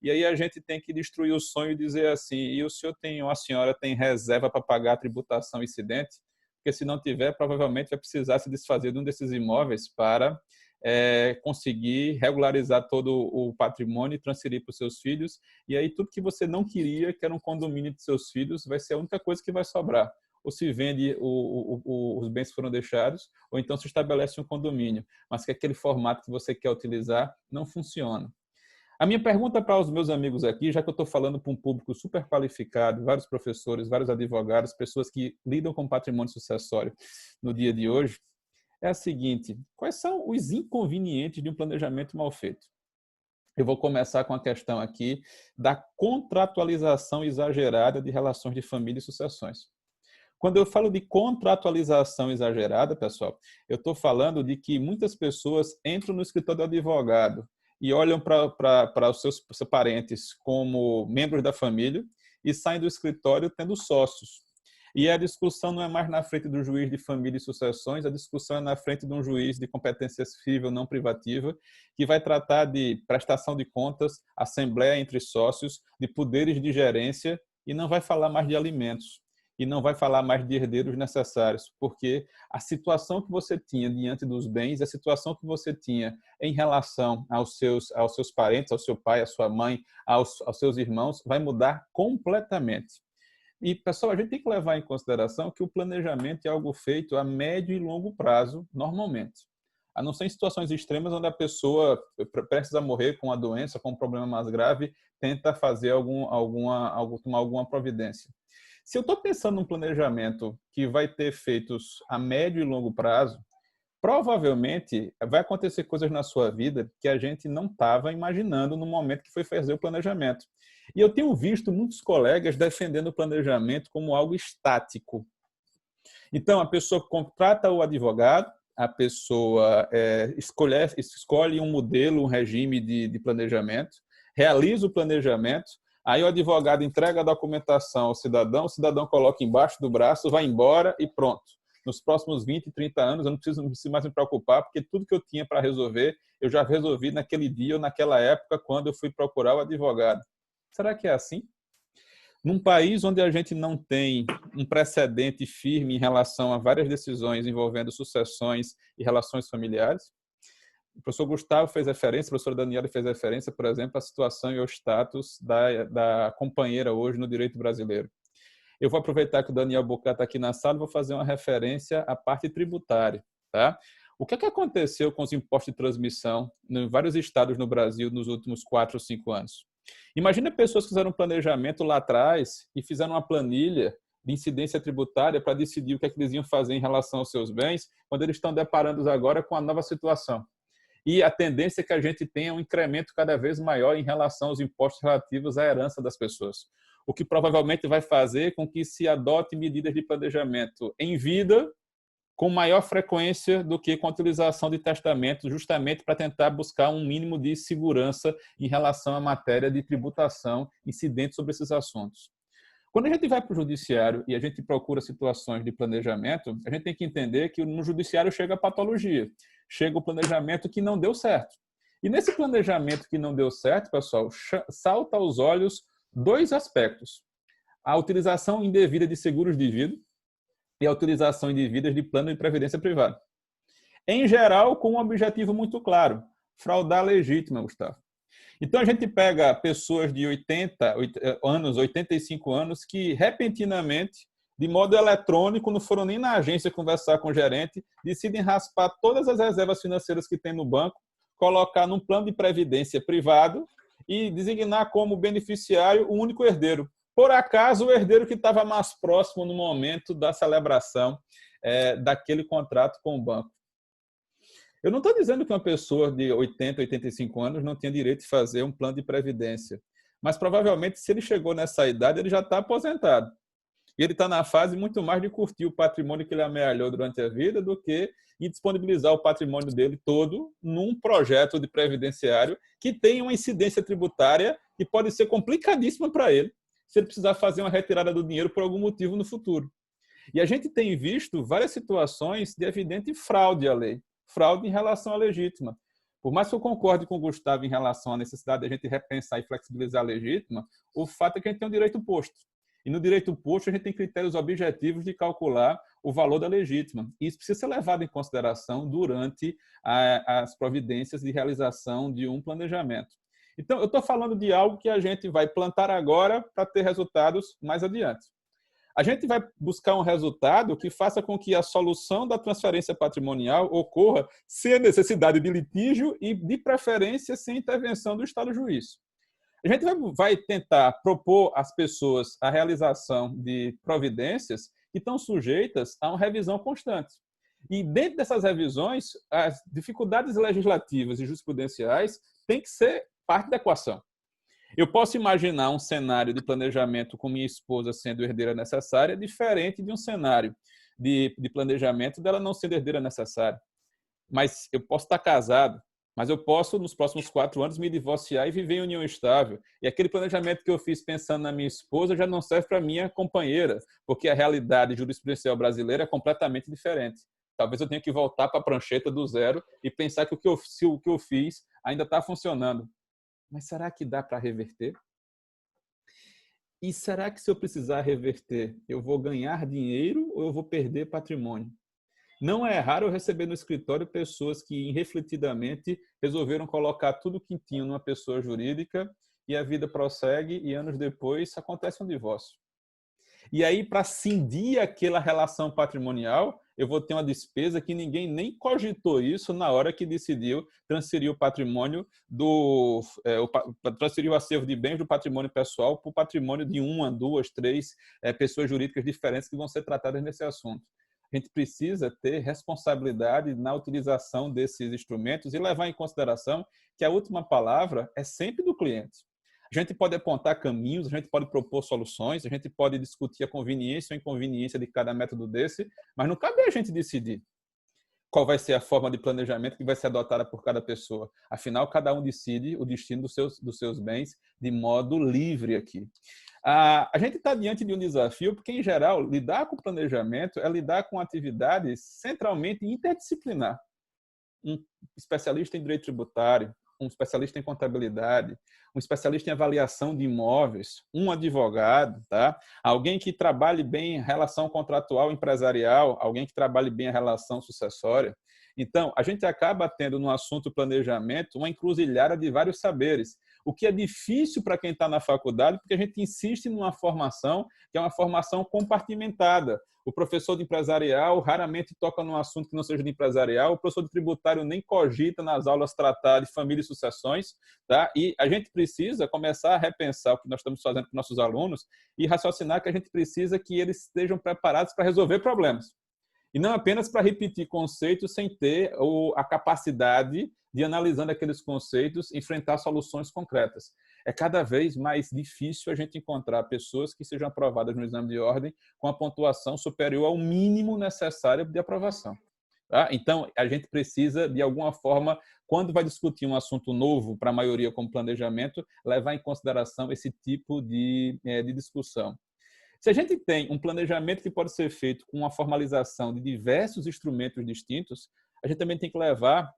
E aí a gente tem que destruir o sonho e dizer assim: e o senhor tem, ou a senhora tem reserva para pagar a tributação incidente? Porque se não tiver, provavelmente vai precisar se desfazer de um desses imóveis para conseguir regularizar todo o patrimônio e transferir para os seus filhos. E aí tudo que você não queria, que era um condomínio de seus filhos, vai ser a única coisa que vai sobrar. Ou se vende os bens que foram deixados, ou então se estabelece um condomínio, mas que aquele formato que você quer utilizar não funciona. A minha pergunta para os meus amigos aqui, já que eu estou falando para um público super qualificado, vários professores, vários advogados, pessoas que lidam com patrimônio sucessório no dia de hoje, é a seguinte: quais são os inconvenientes de um planejamento mal feito? Eu vou começar com a questão aqui da contratualização exagerada de relações de família e sucessões. Quando eu falo de contratualização exagerada, pessoal, eu estou falando de que muitas pessoas entram no escritório do advogado e olham para os seus parentes como membros da família e saem do escritório tendo sócios. E a discussão não é mais na frente do juiz de família e sucessões, a discussão é na frente de um juiz de competência civil não privativa, que vai tratar de prestação de contas, assembleia entre sócios, de poderes de gerência, e não vai falar mais de alimentos, e não vai falar mais de herdeiros necessários, porque a situação que você tinha diante dos bens, a situação que você tinha em relação aos seus parentes, ao seu pai, à sua mãe, aos seus irmãos, vai mudar completamente. E, pessoal, a gente tem que levar em consideração que o planejamento é algo feito a médio e longo prazo, normalmente. A não ser em situações extremas onde a pessoa precisa morrer com a doença, com um problema mais grave, tenta fazer tomar alguma providência. Se eu estou pensando num planejamento que vai ter efeitos a médio e longo prazo, provavelmente vai acontecer coisas na sua vida que a gente não estava imaginando no momento que foi fazer o planejamento. E eu tenho visto muitos colegas defendendo o planejamento como algo estático. Então, a pessoa contrata o advogado, a pessoa escolhe um modelo, um regime de planejamento, realiza o planejamento, aí o advogado entrega a documentação ao cidadão, o cidadão coloca embaixo do braço, vai embora e pronto. Nos próximos 20, 30 anos, eu não preciso mais me preocupar, porque tudo que eu tinha para resolver, eu já resolvi naquele dia ou naquela época, quando eu fui procurar o advogado. Será que é assim? Num país onde a gente não tem um precedente firme em relação a várias decisões envolvendo sucessões e relações familiares, o professor Gustavo fez referência, a professora Daniela fez referência, por exemplo, à situação e ao status da companheira hoje no direito brasileiro. Eu vou aproveitar que o Daniel Bocat está aqui na sala e vou fazer uma referência à parte tributária. Tá? O que aconteceu com os impostos de transmissão em vários estados no Brasil nos últimos 4 ou 5 anos? Imagina pessoas que fizeram um planejamento lá atrás e fizeram uma planilha de incidência tributária para decidir o que eles iam fazer em relação aos seus bens, quando eles estão deparando agora com a nova situação. E a tendência é que a gente tenha um incremento cada vez maior em relação aos impostos relativos à herança das pessoas, o que provavelmente vai fazer com que se adote medidas de planejamento em vida com maior frequência do que com a utilização de testamento, justamente para tentar buscar um mínimo de segurança em relação à matéria de tributação incidente sobre esses assuntos. Quando a gente vai para o judiciário e a gente procura situações de planejamento, a gente tem que entender que no judiciário chega a patologia, chega o planejamento que não deu certo. E nesse planejamento que não deu certo, pessoal, salta aos olhos 2 aspectos: a utilização indevida de seguros de vida e a utilização indevida de plano de previdência privada. Em geral, com um objetivo muito claro: fraudar legítima, Gustavo. Então, a gente pega pessoas de 80 anos, 85 anos, que repentinamente, de modo eletrônico, não foram nem na agência conversar com o gerente, decidem raspar todas as reservas financeiras que tem no banco, colocar num plano de previdência privado e designar como beneficiário o único herdeiro. Por acaso, o herdeiro que estava mais próximo no momento da celebração daquele contrato com o banco. Eu não estou dizendo que uma pessoa de 80, 85 anos não tenha direito de fazer um plano de previdência, mas provavelmente, se ele chegou nessa idade, ele já está aposentado. E ele está na fase muito mais de curtir o patrimônio que ele amealhou durante a vida do que em disponibilizar o patrimônio dele todo num projeto de previdenciário que tem uma incidência tributária que pode ser complicadíssima para ele, se ele precisar fazer uma retirada do dinheiro por algum motivo no futuro. E a gente tem visto várias situações de evidente fraude à lei, fraude em relação à legítima. Por mais que eu concorde com o Gustavo em relação à necessidade de a gente repensar e flexibilizar a legítima, o fato é que a gente tem um direito posto. E no direito posto, a gente tem critérios objetivos de calcular o valor da legítima. E isso precisa ser levado em consideração durante as providências de realização de um planejamento. Então, eu estou falando de algo que a gente vai plantar agora para ter resultados mais adiante. A gente vai buscar um resultado que faça com que a solução da transferência patrimonial ocorra sem a necessidade de litígio e, de preferência, sem intervenção do Estado juiz. A gente vai tentar propor às pessoas a realização de providências que estão sujeitas a uma revisão constante. E dentro dessas revisões, as dificuldades legislativas e jurisprudenciais têm que ser parte da equação. Eu posso imaginar um cenário de planejamento com minha esposa sendo herdeira necessária diferente de um cenário de planejamento dela não sendo herdeira necessária. Mas eu posso estar casado, mas eu posso, nos próximos 4 anos, me divorciar e viver em união estável. E aquele planejamento que eu fiz pensando na minha esposa já não serve para minha companheira, porque a realidade jurisprudencial brasileira é completamente diferente. Talvez eu tenha que voltar para a prancheta do zero e pensar que o que eu fiz ainda está funcionando. Mas será que dá para reverter? E será que se eu precisar reverter, eu vou ganhar dinheiro ou eu vou perder patrimônio? Não é raro eu receber no escritório pessoas que, irrefletidamente, resolveram colocar tudo que tinham numa pessoa jurídica e a vida prossegue e anos depois acontece um divórcio. E aí, para cindir aquela relação patrimonial, eu vou ter uma despesa que ninguém nem cogitou isso na hora que decidiu transferir o patrimônio transferir o acervo de bens do patrimônio pessoal para o patrimônio de 1, 2, 3 pessoas jurídicas diferentes que vão ser tratadas nesse assunto. A gente precisa ter responsabilidade na utilização desses instrumentos e levar em consideração que a última palavra é sempre do cliente. A gente pode apontar caminhos, a gente pode propor soluções, a gente pode discutir a conveniência ou inconveniência de cada método desse, mas não cabe a gente decidir qual vai ser a forma de planejamento que vai ser adotada por cada pessoa. Afinal, cada um decide o destino dos seus bens de modo livre aqui. A gente está diante de um desafio, porque, em geral, lidar com planejamento é lidar com atividades centralmente interdisciplinar. Um especialista em direito tributário, um especialista em contabilidade, um especialista em avaliação de imóveis, um advogado, tá? Alguém que trabalhe bem a relação contratual empresarial, alguém que trabalhe bem a relação sucessória. Então, a gente acaba tendo no assunto planejamento uma encruzilhada de vários saberes, o que é difícil para quem está na faculdade, porque a gente insiste numa formação que é uma formação compartimentada. O professor de empresarial raramente toca num assunto que não seja de empresarial, o professor de tributário nem cogita nas aulas tratar de família e sucessões, tá? E a gente precisa começar a repensar o que nós estamos fazendo com nossos alunos e raciocinar que a gente precisa que eles estejam preparados para resolver problemas. E não apenas para repetir conceitos sem ter a capacidade de, analisando aqueles conceitos, enfrentar soluções concretas. É cada vez mais difícil a gente encontrar pessoas que sejam aprovadas no exame de ordem com a pontuação superior ao mínimo necessário de aprovação. Tá? Então, a gente precisa, de alguma forma, quando vai discutir um assunto novo para a maioria como planejamento, levar em consideração esse tipo de discussão. Se a gente tem um planejamento que pode ser feito com uma formalização de diversos instrumentos distintos, a gente também tem que levar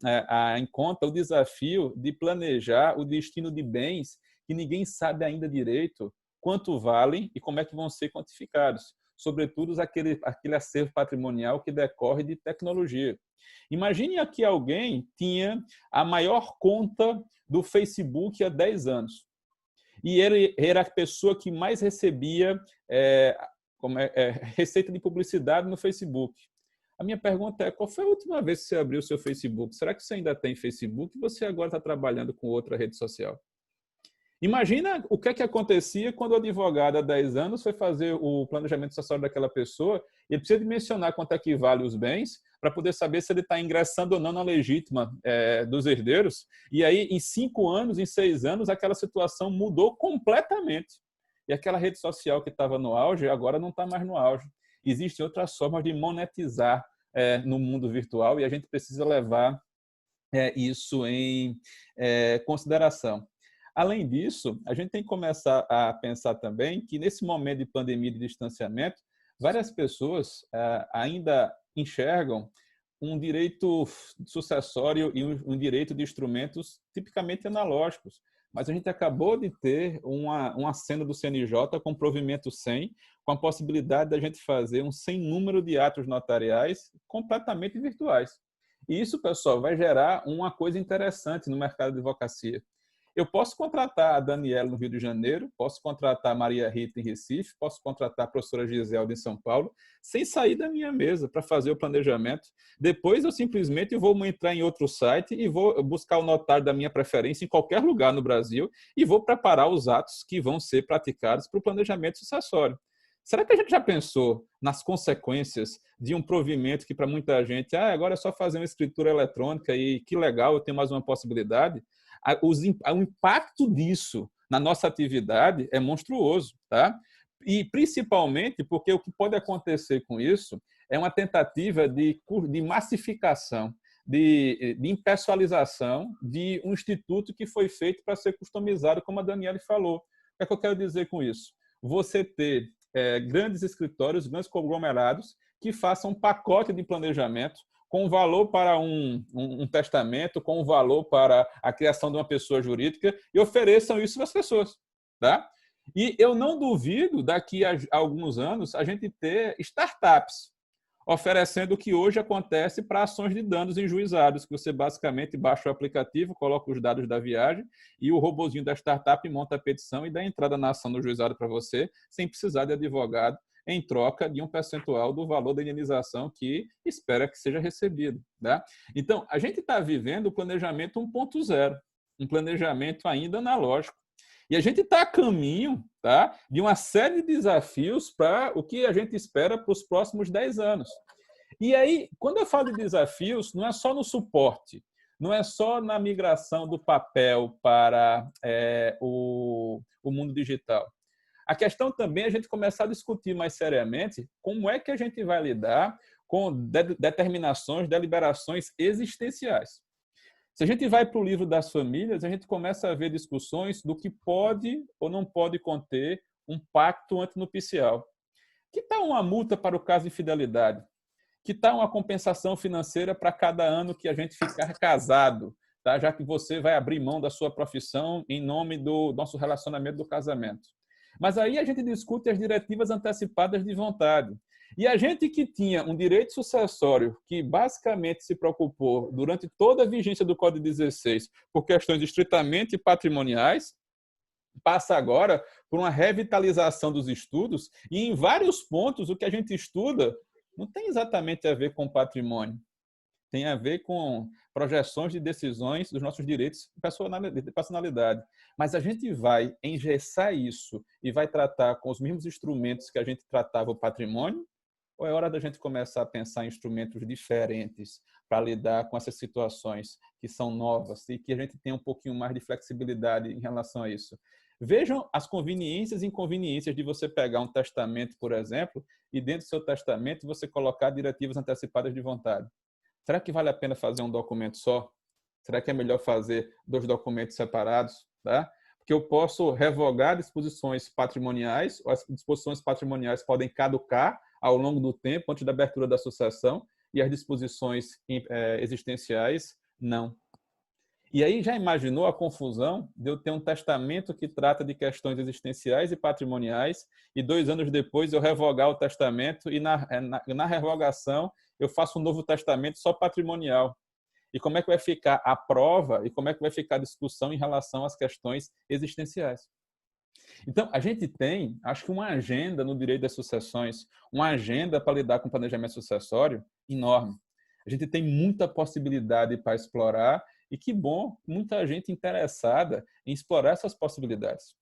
em conta o desafio de planejar o destino de bens que ninguém sabe ainda direito quanto valem e como é que vão ser quantificados, sobretudo aquele acervo patrimonial que decorre de tecnologia. Imagine que alguém tinha a maior conta do Facebook há 10 anos. E ele era a pessoa que mais recebia receita de publicidade no Facebook. A minha pergunta é, qual foi a última vez que você abriu o seu Facebook? Será que você ainda tem Facebook e você agora está trabalhando com outra rede social? Imagina o que é que acontecia quando o advogado há 10 anos foi fazer o planejamento sucessório daquela pessoa e ele precisa dimensionar quanto é que vale os bens para poder saber se ele está ingressando ou não na legítima dos herdeiros. E aí, em 5 anos, em 6 anos, aquela situação mudou completamente. e aquela rede social que estava no auge, agora não está mais no auge. Existem outras formas de monetizar no mundo virtual e a gente precisa levar isso em consideração. Além disso, a gente tem que começar a pensar também que nesse momento de pandemia e de distanciamento, várias pessoas ainda enxergam um direito sucessório e um direito de instrumentos tipicamente analógicos. Mas a gente acabou de ter uma cena do CNJ com provimento 100, com a possibilidade da gente fazer um sem número de atos notariais completamente virtuais. E isso, pessoal, vai gerar uma coisa interessante no mercado de advocacia. Eu posso contratar a Daniela no Rio de Janeiro, posso contratar a Maria Rita em Recife, posso contratar a professora Giselda em São Paulo, sem sair da minha mesa para fazer o planejamento. Depois eu simplesmente vou entrar em outro site e vou buscar o notário da minha preferência em qualquer lugar no Brasil e vou preparar os atos que vão ser praticados para o planejamento sucessório. Será que a gente já pensou nas consequências de um provimento que para muita gente, agora é só fazer uma escritura eletrônica e que legal, eu tenho mais uma possibilidade? O impacto disso na nossa atividade é monstruoso, tá? E principalmente porque o que pode acontecer com isso é uma tentativa de massificação, de impessoalização de um instituto que foi feito para ser customizado, como a Daniela falou. O que eu quero dizer com isso? Você ter grandes escritórios, grandes conglomerados que façam um pacote de planejamento com valor para um testamento, com valor para a criação de uma pessoa jurídica e ofereçam isso para as pessoas, tá? E eu não duvido, daqui a alguns anos, a gente ter startups oferecendo o que hoje acontece para ações de danos em juizados, que você basicamente baixa o aplicativo, coloca os dados da viagem e o robozinho da startup monta a petição e dá entrada na ação no juizado para você, sem precisar de advogado, em troca de um percentual do valor da indenização que espera que seja recebido. Tá? Então, a gente está vivendo o planejamento 1.0, um planejamento ainda analógico. E a gente está a caminho, tá, de uma série de desafios para o que a gente espera para os próximos 10 anos. E aí, quando eu falo de desafios, não é só no suporte, não é só na migração do papel para o mundo digital. A questão também é a gente começar a discutir mais seriamente como é que a gente vai lidar com determinações, deliberações existenciais. Se a gente vai para o livro das famílias, a gente começa a ver discussões do que pode ou não pode conter um pacto antinupcial. Que tal uma multa para o caso de infidelidade? Que tal uma compensação financeira para cada ano que a gente ficar casado, tá? Já que você vai abrir mão da sua profissão em nome do nosso relacionamento do casamento? Mas aí a gente discute as diretivas antecipadas de vontade. E a gente que tinha um direito sucessório que basicamente se preocupou durante toda a vigência do Código 16 por questões estritamente patrimoniais, passa agora por uma revitalização dos estudos e em vários pontos o que a gente estuda não tem exatamente a ver com patrimônio. Tem a ver com projeções de decisões dos nossos direitos de personalidade. Mas a gente vai engessar isso e vai tratar com os mesmos instrumentos que a gente tratava o patrimônio? Ou é hora da gente começar a pensar em instrumentos diferentes para lidar com essas situações que são novas e que a gente tenha um pouquinho mais de flexibilidade em relação a isso? Vejam as conveniências e inconveniências de você pegar um testamento, por exemplo, e dentro do seu testamento você colocar diretivas antecipadas de vontade. Será que vale a pena fazer um documento só? Será que é melhor fazer 2 documentos separados? Tá? Porque eu posso revogar disposições patrimoniais, ou as disposições patrimoniais podem caducar ao longo do tempo, antes da abertura da sucessão, e as disposições existenciais, não. E aí já imaginou a confusão de eu ter um testamento que trata de questões existenciais e patrimoniais e 2 anos depois eu revogar o testamento e na revogação eu faço um novo testamento só patrimonial. E como é que vai ficar a prova e como é que vai ficar a discussão em relação às questões existenciais? Então, a gente tem, acho que uma agenda no direito das sucessões, uma agenda para lidar com o planejamento sucessório enorme. A gente tem muita possibilidade para explorar e que bom, muita gente interessada em explorar essas possibilidades.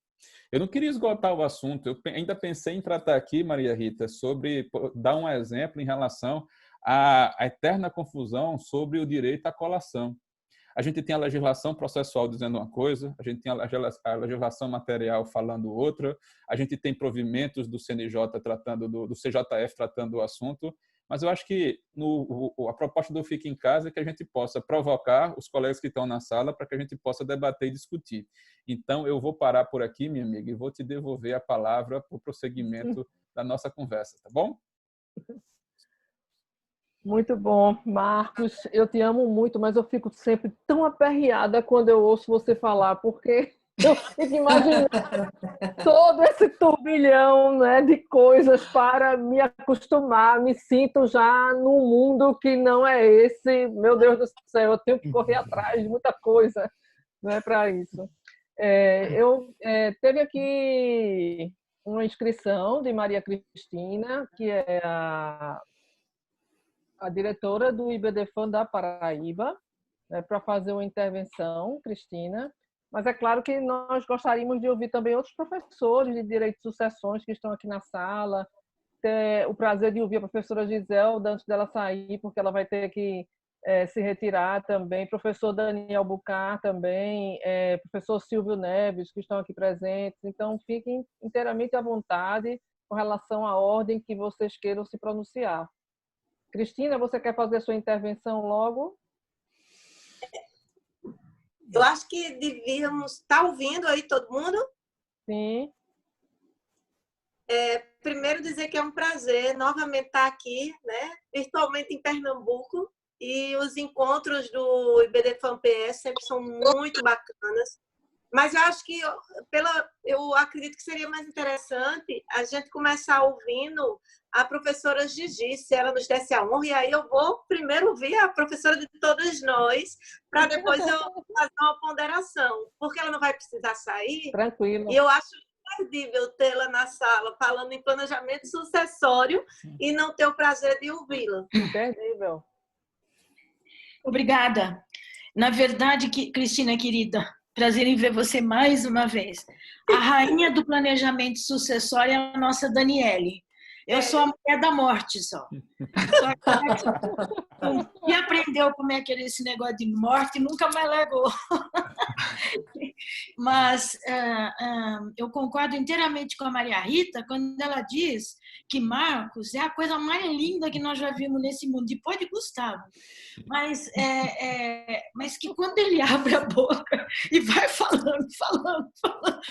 Eu não queria esgotar o assunto, eu ainda pensei em tratar aqui, Maria Rita, sobre dar um exemplo em relação à eterna confusão sobre o direito à colação. A gente tem a legislação processual dizendo uma coisa, a gente tem a legislação material falando outra, a gente tem provimentos do CNJ tratando do CJF tratando do assunto, mas eu acho que a proposta do Fica em Casa é que a gente possa provocar os colegas que estão na sala para que a gente possa debater e discutir. Então, eu vou parar por aqui, minha amiga, e vou te devolver a palavra para o prosseguimento da nossa conversa, tá bom? Muito bom, Marcos. Eu te amo muito, mas eu fico sempre tão aperreada quando eu ouço você falar, porque eu fico imaginando todo esse turbilhão, né, de coisas para me acostumar. Me sinto já num mundo que não é esse. Meu Deus do céu, eu tenho que correr atrás de muita coisa, né, para isso. Teve aqui uma inscrição de Maria Cristina, que é a diretora do IBDFAN da Paraíba, né, para fazer uma intervenção, Cristina. Mas é claro que nós gostaríamos de ouvir também outros professores de Direito de Sucessões que estão aqui na sala. Ter o prazer de ouvir a professora Giselda antes dela sair, porque ela vai ter que se retirar também. Professor Daniel Bucar também, professor Silvio Neves, que estão aqui presentes. Então, fiquem inteiramente à vontade com relação à ordem que vocês queiram se pronunciar. Cristina, você quer fazer a sua intervenção logo? Eu acho que devíamos... Está ouvindo aí todo mundo? Sim. Primeiro dizer que é um prazer novamente estar aqui, né, virtualmente em Pernambuco, e os encontros do IBDFAN-PS sempre são muito bacanas. Mas eu acho que eu acredito que seria mais interessante a gente começar ouvindo a professora Gigi, se ela nos desse a honra, e aí eu vou primeiro ouvir a professora de todos nós, para depois eu fazer uma ponderação, porque ela não vai precisar sair. Tranquilo. E eu acho imperdível tê-la na sala falando em planejamento sucessório e não ter o prazer de ouvi-la. Imperdível. Obrigada. Na verdade, Cristina, querida, prazer em ver você mais uma vez. A rainha do planejamento sucessório é a nossa Daniele. Eu sou a mulher da morte só. E aprendeu como é que era esse negócio de morte e nunca mais largou. Mas eu concordo inteiramente com a Maria Rita quando ela diz que Marcos é a coisa mais linda que nós já vimos nesse mundo, depois de Gustavo. Mas que quando ele abre a boca e vai falando, fala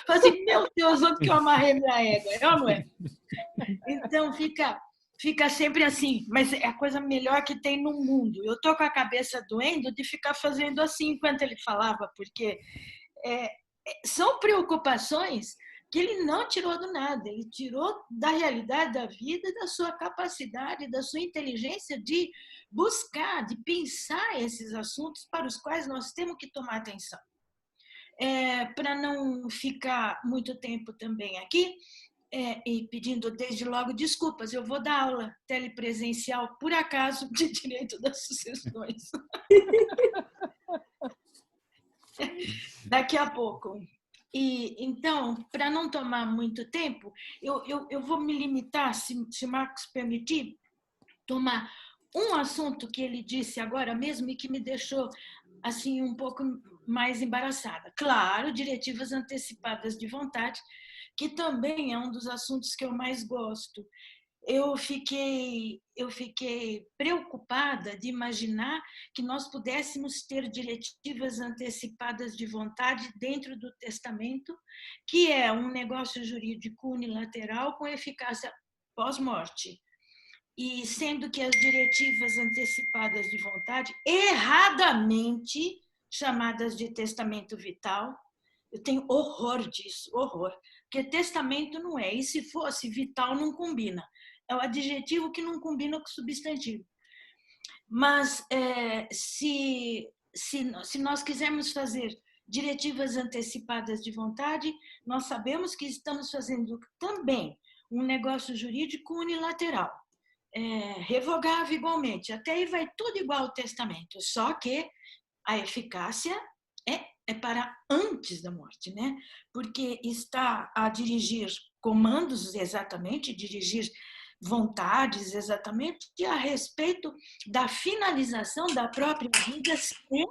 assim, meu Deus, onde que eu amarrei minha égua? É ou não é? Então, fica sempre assim, mas é a coisa melhor que tem no mundo. Eu estou com a cabeça doendo de ficar fazendo assim enquanto ele falava, porque são preocupações que ele não tirou do nada, ele tirou da realidade da vida, da sua capacidade, da sua inteligência de buscar, de pensar esses assuntos para os quais nós temos que tomar atenção. Para não ficar muito tempo também aqui, e pedindo desde logo desculpas, eu vou dar aula telepresencial, por acaso, de direito das sucessões. Daqui a pouco. E então, para não tomar muito tempo, eu vou me limitar, se Marcos permitir, tomar um assunto que ele disse agora mesmo e que me deixou assim um pouco mais embaraçada. Claro, diretivas antecipadas de vontade, que também é um dos assuntos que eu mais gosto. Eu fiquei preocupada de imaginar que nós pudéssemos ter diretivas antecipadas de vontade dentro do testamento, que é um negócio jurídico unilateral com eficácia pós-morte. E sendo que as diretivas antecipadas de vontade, erradamente chamadas de testamento vital, eu tenho horror disso, horror. Porque testamento não é, e se fosse vital não combina. É o adjetivo que não combina com o substantivo. Mas se nós quisermos fazer diretivas antecipadas de vontade, nós sabemos que estamos fazendo também um negócio jurídico unilateral, revogável igualmente. Até aí vai tudo igual ao testamento, só que a eficácia é para antes da morte, né? Porque está a dirigir comandos exatamente, dirigir vontades exatamente a respeito da finalização da própria vida sem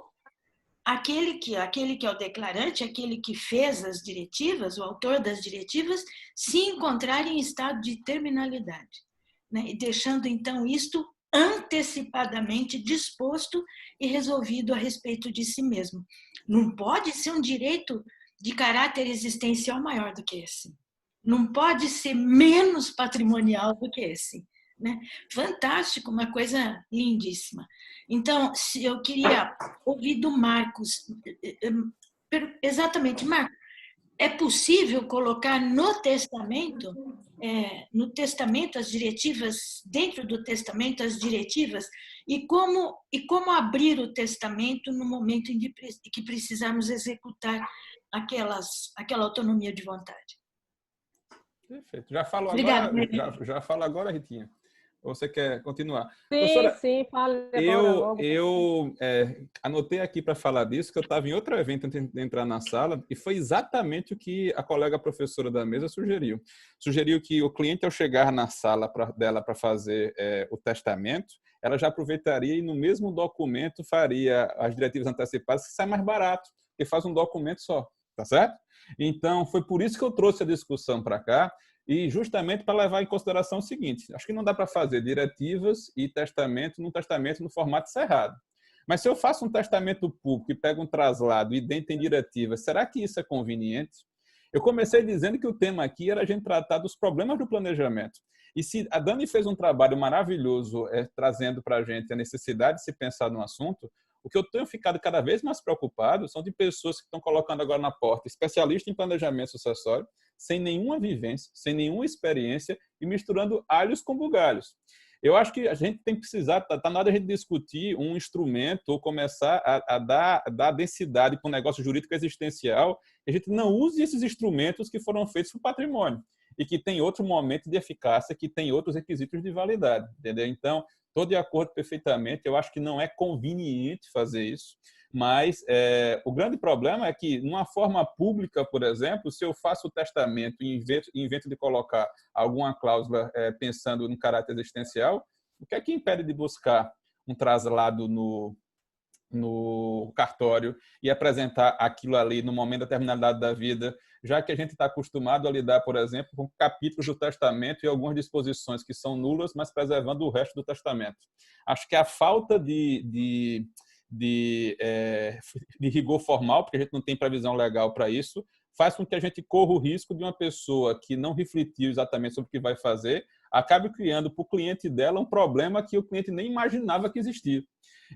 aquele que é o declarante, aquele que fez as diretivas, o autor das diretivas, se encontrar em estado de terminalidade, né? E deixando, então, isto antecipadamente disposto e resolvido a respeito de si mesmo. Não pode ser um direito de caráter existencial maior do que esse. Não pode ser menos patrimonial do que esse, né? Fantástico, uma coisa lindíssima. Então, eu queria ouvir do Marcos, exatamente, Marcos, é possível colocar no testamento as diretivas, dentro do testamento as diretivas, e como abrir o testamento no momento em que precisarmos executar aquela autonomia de vontade. Perfeito. Já falo Obrigada. agora, já falo agora, Ritinha. Ou você quer continuar? Sim, Professora, sim, fale agora logo. Eu anotei aqui para falar disso, que eu estava em outro evento antes de entrar na sala, e foi exatamente o que a colega professora da mesa sugeriu. Sugeriu que o cliente, ao chegar na sala dela para fazer o testamento, ela já aproveitaria e no mesmo documento faria as diretivas antecipadas, que sai mais barato, porque faz um documento só, tá certo? Então, foi por isso que eu trouxe a discussão para cá, e justamente para levar em consideração o seguinte, acho que não dá para fazer diretivas e testamento num testamento no formato cerrado. Mas se eu faço um testamento público e pego um traslado e dentro tem diretivas, será que isso é conveniente? Eu comecei dizendo que o tema aqui era a gente tratar dos problemas do planejamento. E se a Dani fez um trabalho maravilhoso trazendo para a gente a necessidade de se pensar no assunto, o que eu tenho ficado cada vez mais preocupado são de pessoas que estão colocando agora na porta especialista em planejamento sucessório, sem nenhuma vivência, sem nenhuma experiência e misturando alhos com bugalhos. Eu acho que a gente tem que precisar, está na hora de a gente discutir um instrumento ou começar a dar densidade para um negócio jurídico existencial, que a gente não use esses instrumentos que foram feitos para o patrimônio e que tem outro momento de eficácia, que tem outros requisitos de validade, entendeu? Então, estou de acordo perfeitamente, eu acho que não é conveniente fazer isso, mas o grande problema é que, numa forma pública, por exemplo, se eu faço o testamento e invento de colocar alguma cláusula pensando no caráter existencial, o que é que impede de buscar um traslado no cartório e apresentar aquilo ali no momento da terminalidade da vida, já que a gente está acostumado a lidar, por exemplo, com capítulos do testamento e algumas disposições que são nulas, mas preservando o resto do testamento. Acho que a falta de rigor formal, porque a gente não tem previsão legal para isso, faz com que a gente corra o risco de uma pessoa que não refletiu exatamente sobre o que vai fazer, acabe criando para o cliente dela um problema que o cliente nem imaginava que existia.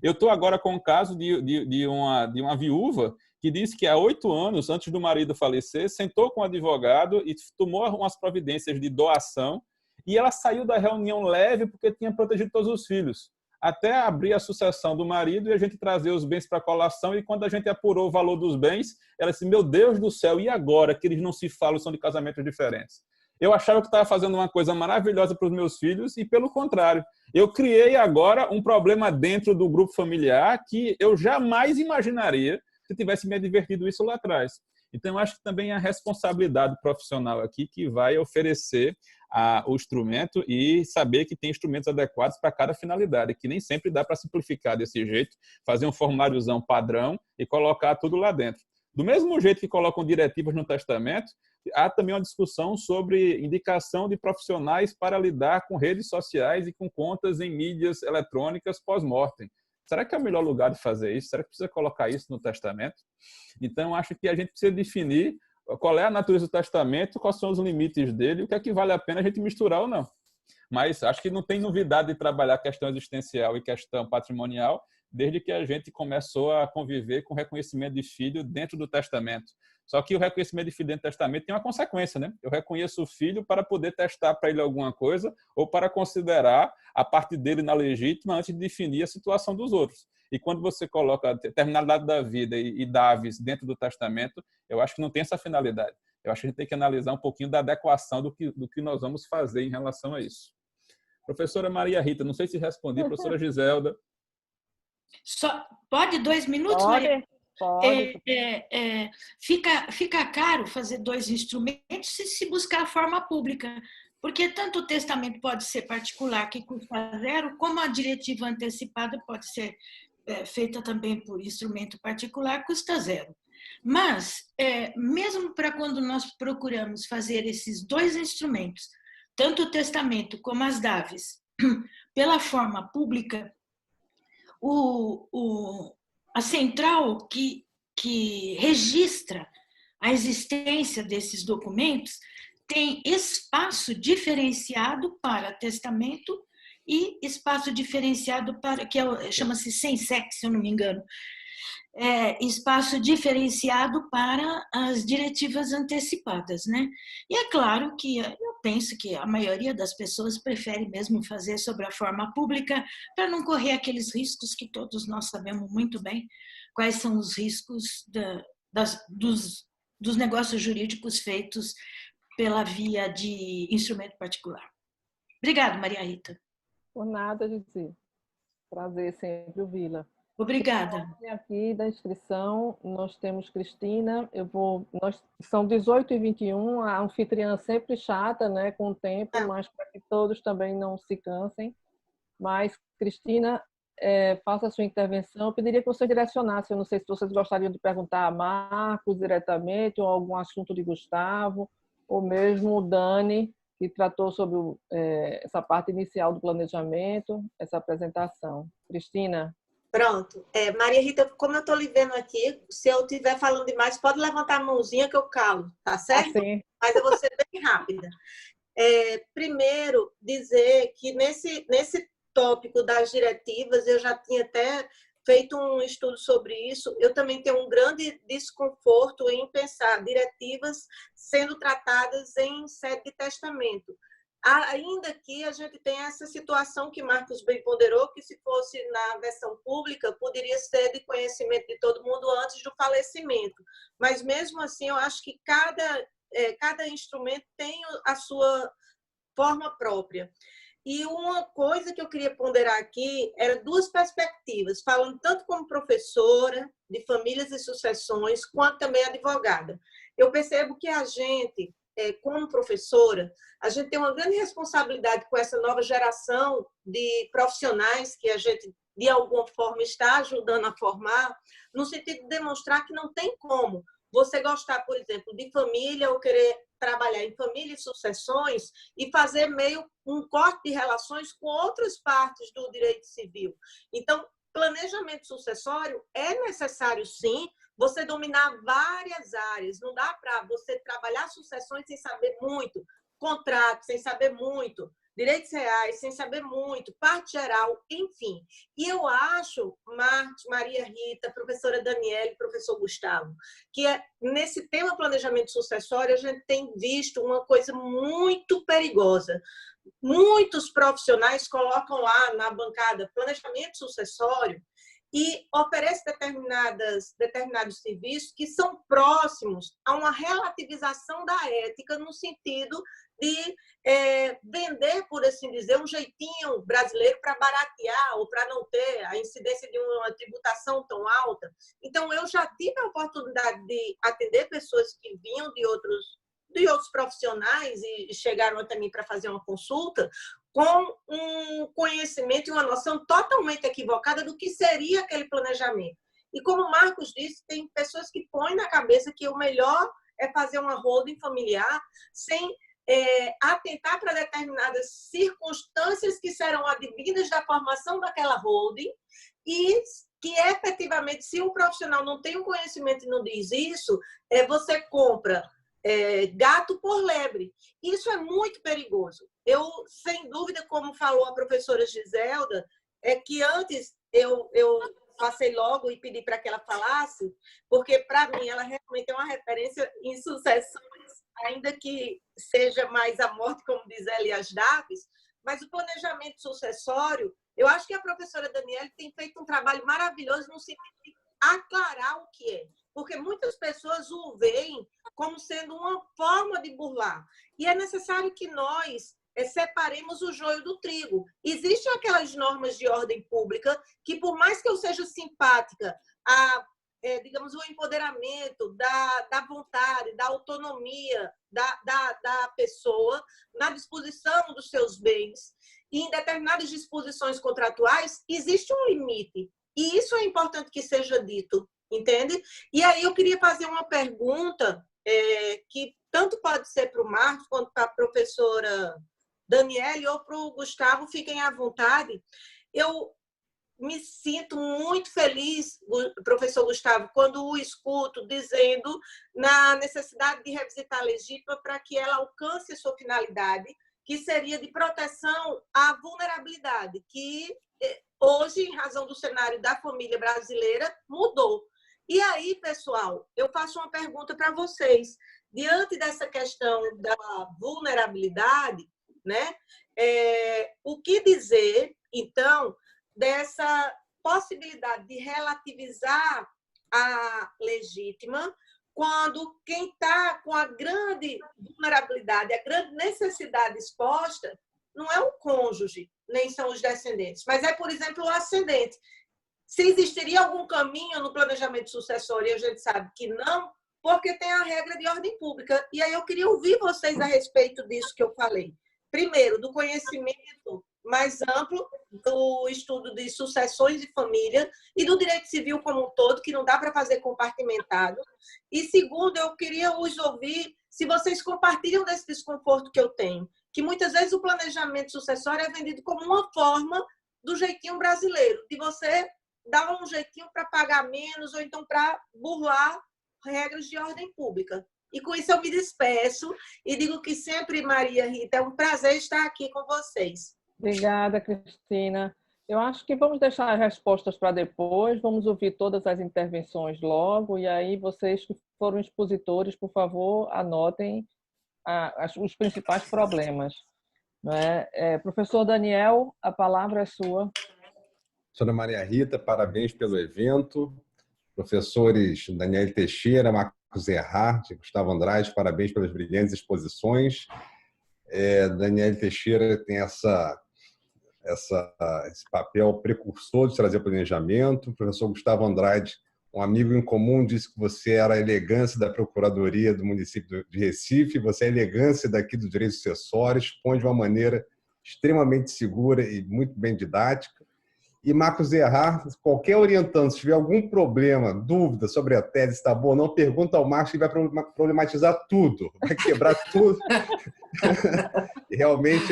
Eu estou agora com o caso de uma viúva que disse que há 8 anos, antes do marido falecer, sentou com o advogado e tomou umas providências de doação, e ela saiu da reunião leve porque tinha protegido todos os filhos, até abrir a sucessão do marido e a gente trazer os bens para a colação, e quando a gente apurou o valor dos bens, ela disse, meu Deus do céu, e agora que eles não se falam, são de casamentos diferentes? Eu achava que estava fazendo uma coisa maravilhosa para os meus filhos e, pelo contrário, eu criei agora um problema dentro do grupo familiar que eu jamais imaginaria se tivesse me advertido isso lá atrás. Então, eu acho que também é a responsabilidade profissional aqui que vai oferecer o instrumento e saber que tem instrumentos adequados para cada finalidade, que nem sempre dá para simplificar desse jeito, fazer um formuláriozão padrão e colocar tudo lá dentro. Do mesmo jeito que colocam diretivas no testamento, há também uma discussão sobre indicação de profissionais para lidar com redes sociais e com contas em mídias eletrônicas pós-mortem. Será que é o melhor lugar de fazer isso? Será que precisa colocar isso no testamento? Então, acho que a gente precisa definir qual é a natureza do testamento, quais são os limites dele, o que é que vale a pena a gente misturar ou não. Mas acho que não tem novidade de trabalhar questão existencial e questão patrimonial, desde que a gente começou a conviver com reconhecimento de filho dentro do testamento. Só que o reconhecimento de filho dentro do testamento tem uma consequência, né? Eu reconheço o filho para poder testar para ele alguma coisa ou para considerar a parte dele na legítima antes de definir a situação dos outros. E quando você coloca a terminalidade da vida e Davis dentro do testamento, eu acho que não tem essa finalidade. Eu acho que a gente tem que analisar um pouquinho da adequação do que nós vamos fazer em relação a isso. Professora Maria Rita, não sei se respondi. Professora Giselda. Pode 2 minutos, Pode. Maria? Pode. Fica caro fazer 2 instrumentos se buscar a forma pública, porque tanto o testamento pode ser particular, que custa 0, como a diretiva antecipada pode ser feita também por instrumento particular, custa zero. Mas, mesmo para quando nós procuramos fazer esses dois instrumentos, tanto o testamento como as DAVs, pela forma pública, a central que registra a existência desses documentos tem espaço diferenciado para testamento e espaço diferenciado para, que chama-se SENSEC, se eu não me engano, espaço diferenciado para as diretivas antecipadas, né? E é claro que eu penso que a maioria das pessoas prefere mesmo fazer sobre a forma pública para não correr aqueles riscos que todos nós sabemos muito bem quais são os riscos dos negócios jurídicos feitos pela via de instrumento particular. Obrigada, Maria Rita. Por nada, Gisele. Prazer sempre ouvi-la. Obrigada. Aqui da inscrição, nós temos Cristina. São 18h21, a anfitriã sempre chata, né, com o tempo, mas para que todos também não se cansem. Mas, Cristina, faça a sua intervenção. Eu pediria que você direcionasse, eu não sei se vocês gostariam de perguntar a Marcos diretamente, ou algum assunto de Gustavo, ou mesmo o Dani, que tratou sobre essa parte inicial do planejamento, essa apresentação. Cristina? Pronto. Maria Rita, como eu estou lhe vendo aqui, se eu estiver falando demais, pode levantar a mãozinha que eu calo, tá certo? Sim. Mas eu vou ser bem rápida. Primeiro, dizer que nesse tópico das diretivas, eu já tinha até feito um estudo sobre isso, eu também tenho um grande desconforto em pensar diretivas sendo tratadas em sede de testamento. Ainda que a gente tenha essa situação que Marcos bem ponderou, que se fosse na versão pública, poderia ser de conhecimento de todo mundo antes do falecimento. Mas, mesmo assim, eu acho que cada instrumento tem a sua forma própria. E uma coisa que eu queria ponderar aqui era duas perspectivas, falando tanto como professora de famílias e sucessões, quanto também advogada. Eu percebo que a gente, como professora, a gente tem uma grande responsabilidade com essa nova geração de profissionais que a gente, de alguma forma, está ajudando a formar, no sentido de demonstrar que não tem como você gostar, por exemplo, de família ou querer trabalhar em família e sucessões e fazer meio um corte de relações com outras partes do direito civil. Então, planejamento sucessório é necessário, sim, você dominar várias áreas. Não dá para você trabalhar sucessões sem saber muito, contrato sem saber muito, direitos reais sem saber muito, parte geral, enfim. E eu acho, Marcos, Maria Rita, professora Daniele, professor Gustavo, que nesse tema planejamento sucessório a gente tem visto uma coisa muito perigosa. Muitos profissionais colocam lá na bancada planejamento sucessório e oferece determinados serviços que são próximos a uma relativização da ética no sentido de vender, por assim dizer, um jeitinho brasileiro para baratear ou para não ter a incidência de uma tributação tão alta. Então, eu já tive a oportunidade de atender pessoas que vinham de outros profissionais e chegaram até mim para fazer uma consulta com um conhecimento e uma noção totalmente equivocada do que seria aquele planejamento. E como o Marcos disse, tem pessoas que põem na cabeça que o melhor é fazer uma holding familiar sem atentar para determinadas circunstâncias que serão advindas da formação daquela holding e que, efetivamente, se um profissional não tem um conhecimento e não diz isso, você compra gato por lebre. Isso é muito perigoso. Eu, sem dúvida, como falou a professora Giselda, que antes eu passei logo e pedi para que ela falasse, porque, para mim, ela realmente é uma referência em sucessões, ainda que seja mais a morte, como diz ela, e as DAVs, mas o planejamento sucessório, eu acho que a professora Daniele tem feito um trabalho maravilhoso no sentido de aclarar o que é, porque muitas pessoas o veem como sendo uma forma de burlar. E é necessário que nós separemos o joio do trigo. Existem aquelas normas de ordem pública que, por mais que eu seja simpática digamos, o empoderamento da vontade, da autonomia da pessoa na disposição dos seus bens, e em determinadas disposições contratuais, existe um limite. E isso é importante que seja dito, entende? E aí eu queria fazer uma pergunta que tanto pode ser para o Marcos quanto para a professora Daniele ou para o Gustavo, fiquem à vontade. Eu me sinto muito feliz, professor Gustavo, quando o escuto dizendo na necessidade de revisitar a legítima para que ela alcance a sua finalidade, que seria de proteção à vulnerabilidade, que hoje, em razão do cenário da família brasileira, mudou. E aí, pessoal, eu faço uma pergunta para vocês. Diante dessa questão da vulnerabilidade, né, o que dizer, então, dessa possibilidade de relativizar a legítima quando quem está com a grande vulnerabilidade, a grande necessidade exposta, não é o cônjuge, nem são os descendentes, mas é, por exemplo, o ascendente. Se existiria algum caminho no planejamento sucessório, e a gente sabe que não, porque tem a regra de ordem pública. E aí eu queria ouvir vocês a respeito disso que eu falei. Primeiro, do conhecimento mais amplo do estudo de sucessões de família e do direito civil como um todo, que não dá para fazer compartimentado. E segundo, eu queria os ouvir se vocês compartilham desse desconforto que eu tenho, que muitas vezes o planejamento sucessório é vendido como uma forma do jeitinho brasileiro, de você dar um jeitinho para pagar menos ou então para burlar regras de ordem pública. E com isso eu me despeço e digo que sempre, Maria Rita, é um prazer estar aqui com vocês. Obrigada, Cristina. Eu acho que vamos deixar as respostas para depois, vamos ouvir todas as intervenções logo, e aí vocês que foram expositores, por favor, anotem os principais problemas. Professor Daniel, a palavra é sua. Professora Maria Rita, parabéns pelo evento. Professores Daniel Teixeira, Marcos Erhardt, Gustavo Andrade, parabéns pelas brilhantes exposições. Daniel Teixeira tem esse papel precursor de trazer planejamento. O professor Gustavo Andrade, um amigo em comum, disse que você era a elegância da Procuradoria do município de Recife, você é a elegância daqui do direito sucessório, expõe de uma maneira extremamente segura e muito bem didática. E Marcos Erhardt, qualquer orientando, se tiver algum problema, dúvida sobre a tese, está boa, não pergunta ao Marcos, que vai problematizar tudo, vai quebrar tudo. Realmente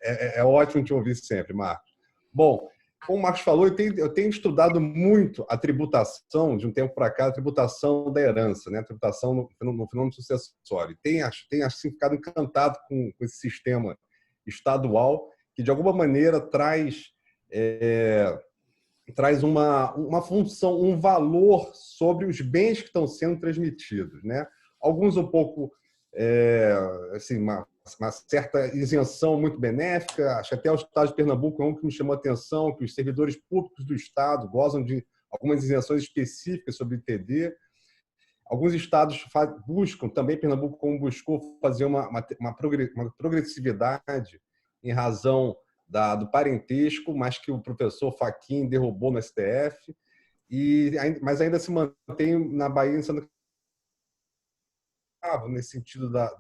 é ótimo te ouvir sempre, Marcos. Bom, como o Marcos falou, eu tenho estudado muito a tributação, de um tempo para cá, a tributação da herança, né? A tributação no fenômeno sucessório. Tenho assim, ficado encantado com esse sistema estadual, que de alguma maneira traz uma função, um valor sobre os bens que estão sendo transmitidos, né? Alguns um pouco, assim, uma certa isenção muito benéfica. Acho que até o Estado de Pernambuco é um que me chamou a atenção, que os servidores públicos do Estado gozam de algumas isenções específicas sobre o ITD. Alguns estados buscam, também Pernambuco como buscou, fazer uma progressividade em razão do parentesco, mas que o professor Fachin derrubou no STF, mas ainda se mantém na Bahia, em Santa Catarina, nesse sentido da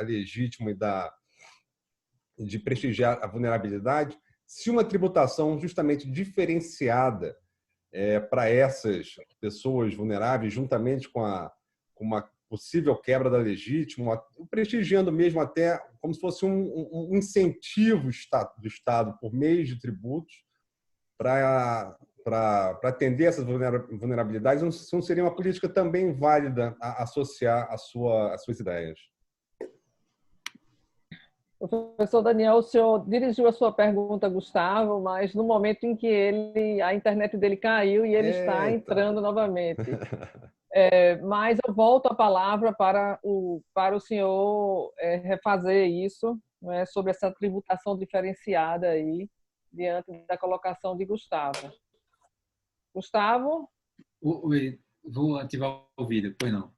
legítima e de prestigiar a vulnerabilidade. Se uma tributação justamente diferenciada para essas pessoas vulneráveis, juntamente com uma possível quebra da legítima, prestigiando mesmo até como se fosse um incentivo do Estado por meio de tributos para atender essas vulnerabilidades, não seria uma política também válida a associar às suas ideias? Professor Daniel, o senhor dirigiu a sua pergunta a Gustavo, mas no momento em que a internet dele caiu e ele está entrando novamente. Mas eu volto a palavra para o senhor refazer isso, né, sobre essa tributação diferenciada aí, diante da colocação de Gustavo. Gustavo? Vou ativar o vídeo, pois não.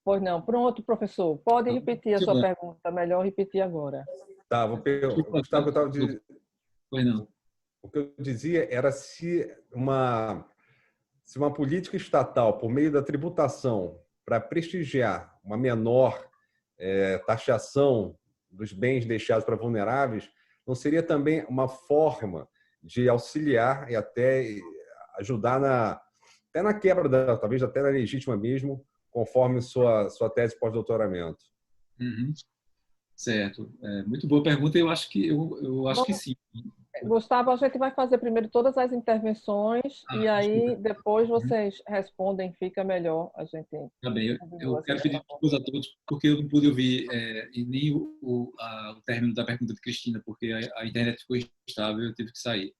Pois não. Pronto, professor. Pode repetir a sua pergunta. Melhor repetir agora. Tá, Gustavo, Pois não. O que eu dizia era se uma política estatal, por meio da tributação, para prestigiar uma menor taxação dos bens deixados para vulneráveis, não seria também uma forma de auxiliar e até ajudar até na quebra, talvez até na legítima mesmo, conforme sua tese pós-doutoramento? Uhum. Certo. Muito boa pergunta. Eu acho que sim. Gustavo, a gente vai fazer primeiro todas as intervenções e aí depois vocês respondem, fica melhor a gente. Tá bem, eu quero pedir desculpas a todos porque eu não pude ouvir e nem o término da pergunta de Cristina, porque a internet ficou instável e eu tive que sair.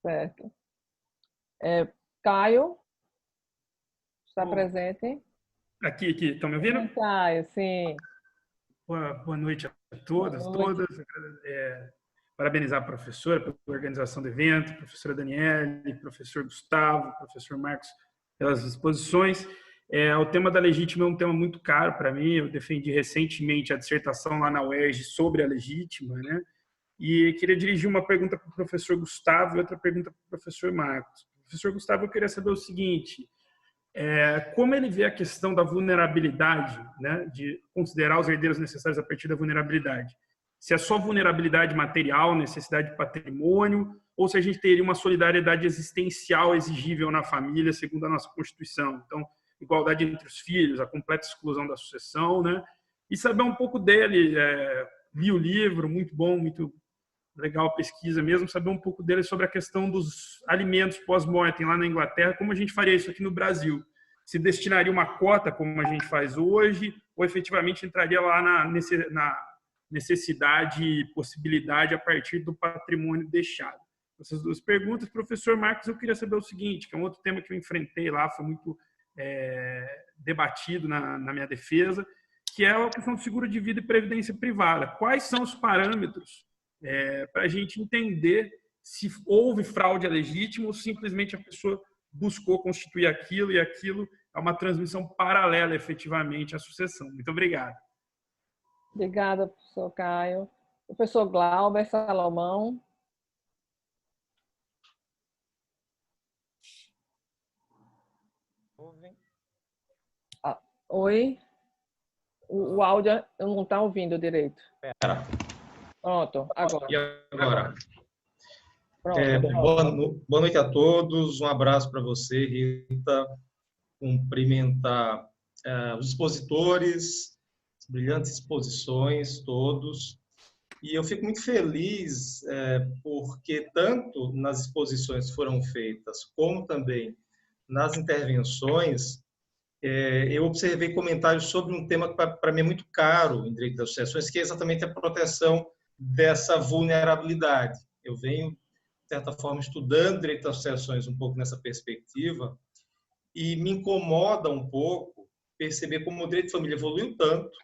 Certo. Caio, está presente? Aqui, estão me ouvindo? Caio, sim. Boa noite a todas, todas. Parabenizar a professora pela organização do evento, professora Daniele, professor Gustavo, professor Marcos, pelas exposições. O tema da legítima é um tema muito caro para mim. Eu defendi recentemente a dissertação lá na UERJ sobre a legítima, né? E queria dirigir uma pergunta para o professor Gustavo e outra pergunta para o professor Marcos. Professor Gustavo, eu queria saber o seguinte: como ele vê a questão da vulnerabilidade, né, de considerar os herdeiros necessários a partir da vulnerabilidade? Se é só vulnerabilidade material, necessidade de patrimônio, ou se a gente teria uma solidariedade existencial exigível na família, segundo a nossa Constituição. Então, igualdade entre os filhos, a completa exclusão da sucessão, né? E saber um pouco dele. Li o livro, muito bom, muito legal a pesquisa mesmo, saber um pouco dele sobre a questão dos alimentos pós-mortem lá na Inglaterra, como a gente faria isso aqui no Brasil. Se destinaria uma cota, como a gente faz hoje, ou efetivamente entraria lá na necessidade e possibilidade a partir do patrimônio deixado. Essas duas perguntas. Professor Marcos, eu queria saber o seguinte, que é um outro tema que eu enfrentei lá, foi muito debatido na minha defesa, que é a questão do seguro de vida e previdência privada. Quais são os parâmetros para a gente entender se houve fraude legítima ou simplesmente a pessoa buscou constituir aquilo e aquilo é uma transmissão paralela, efetivamente, à sucessão? Muito obrigado. Obrigada, professor Caio. Professor Glauber Salomão. Oi? O áudio não está ouvindo direito. Espera. Pronto, agora. E agora? Pronto. Boa noite a todos. Um abraço para você, Rita. Cumprimentar os expositores, brilhantes exposições, todos. E eu fico muito feliz porque tanto nas exposições que foram feitas, como também nas intervenções, eu observei comentários sobre um tema que para mim é muito caro em direito das sucessões, que é exatamente a proteção dessa vulnerabilidade. Eu venho, de certa forma, estudando direito das sucessões um pouco nessa perspectiva e me incomoda um pouco perceber como o direito de família evoluiu tanto,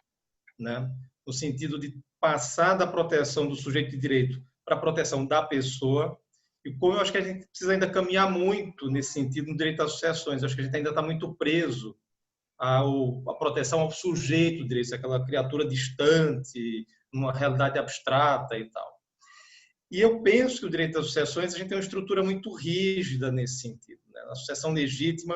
né, no sentido de passar da proteção do sujeito de direito para a proteção da pessoa, e como eu acho que a gente precisa ainda caminhar muito nesse sentido no direito das sucessões. Eu acho que a gente ainda está muito preso à proteção ao sujeito de direito, aquela criatura distante, numa realidade abstrata e tal. E eu penso que o direito das sucessões, a gente tem uma estrutura muito rígida nesse sentido, né? A sucessão legítima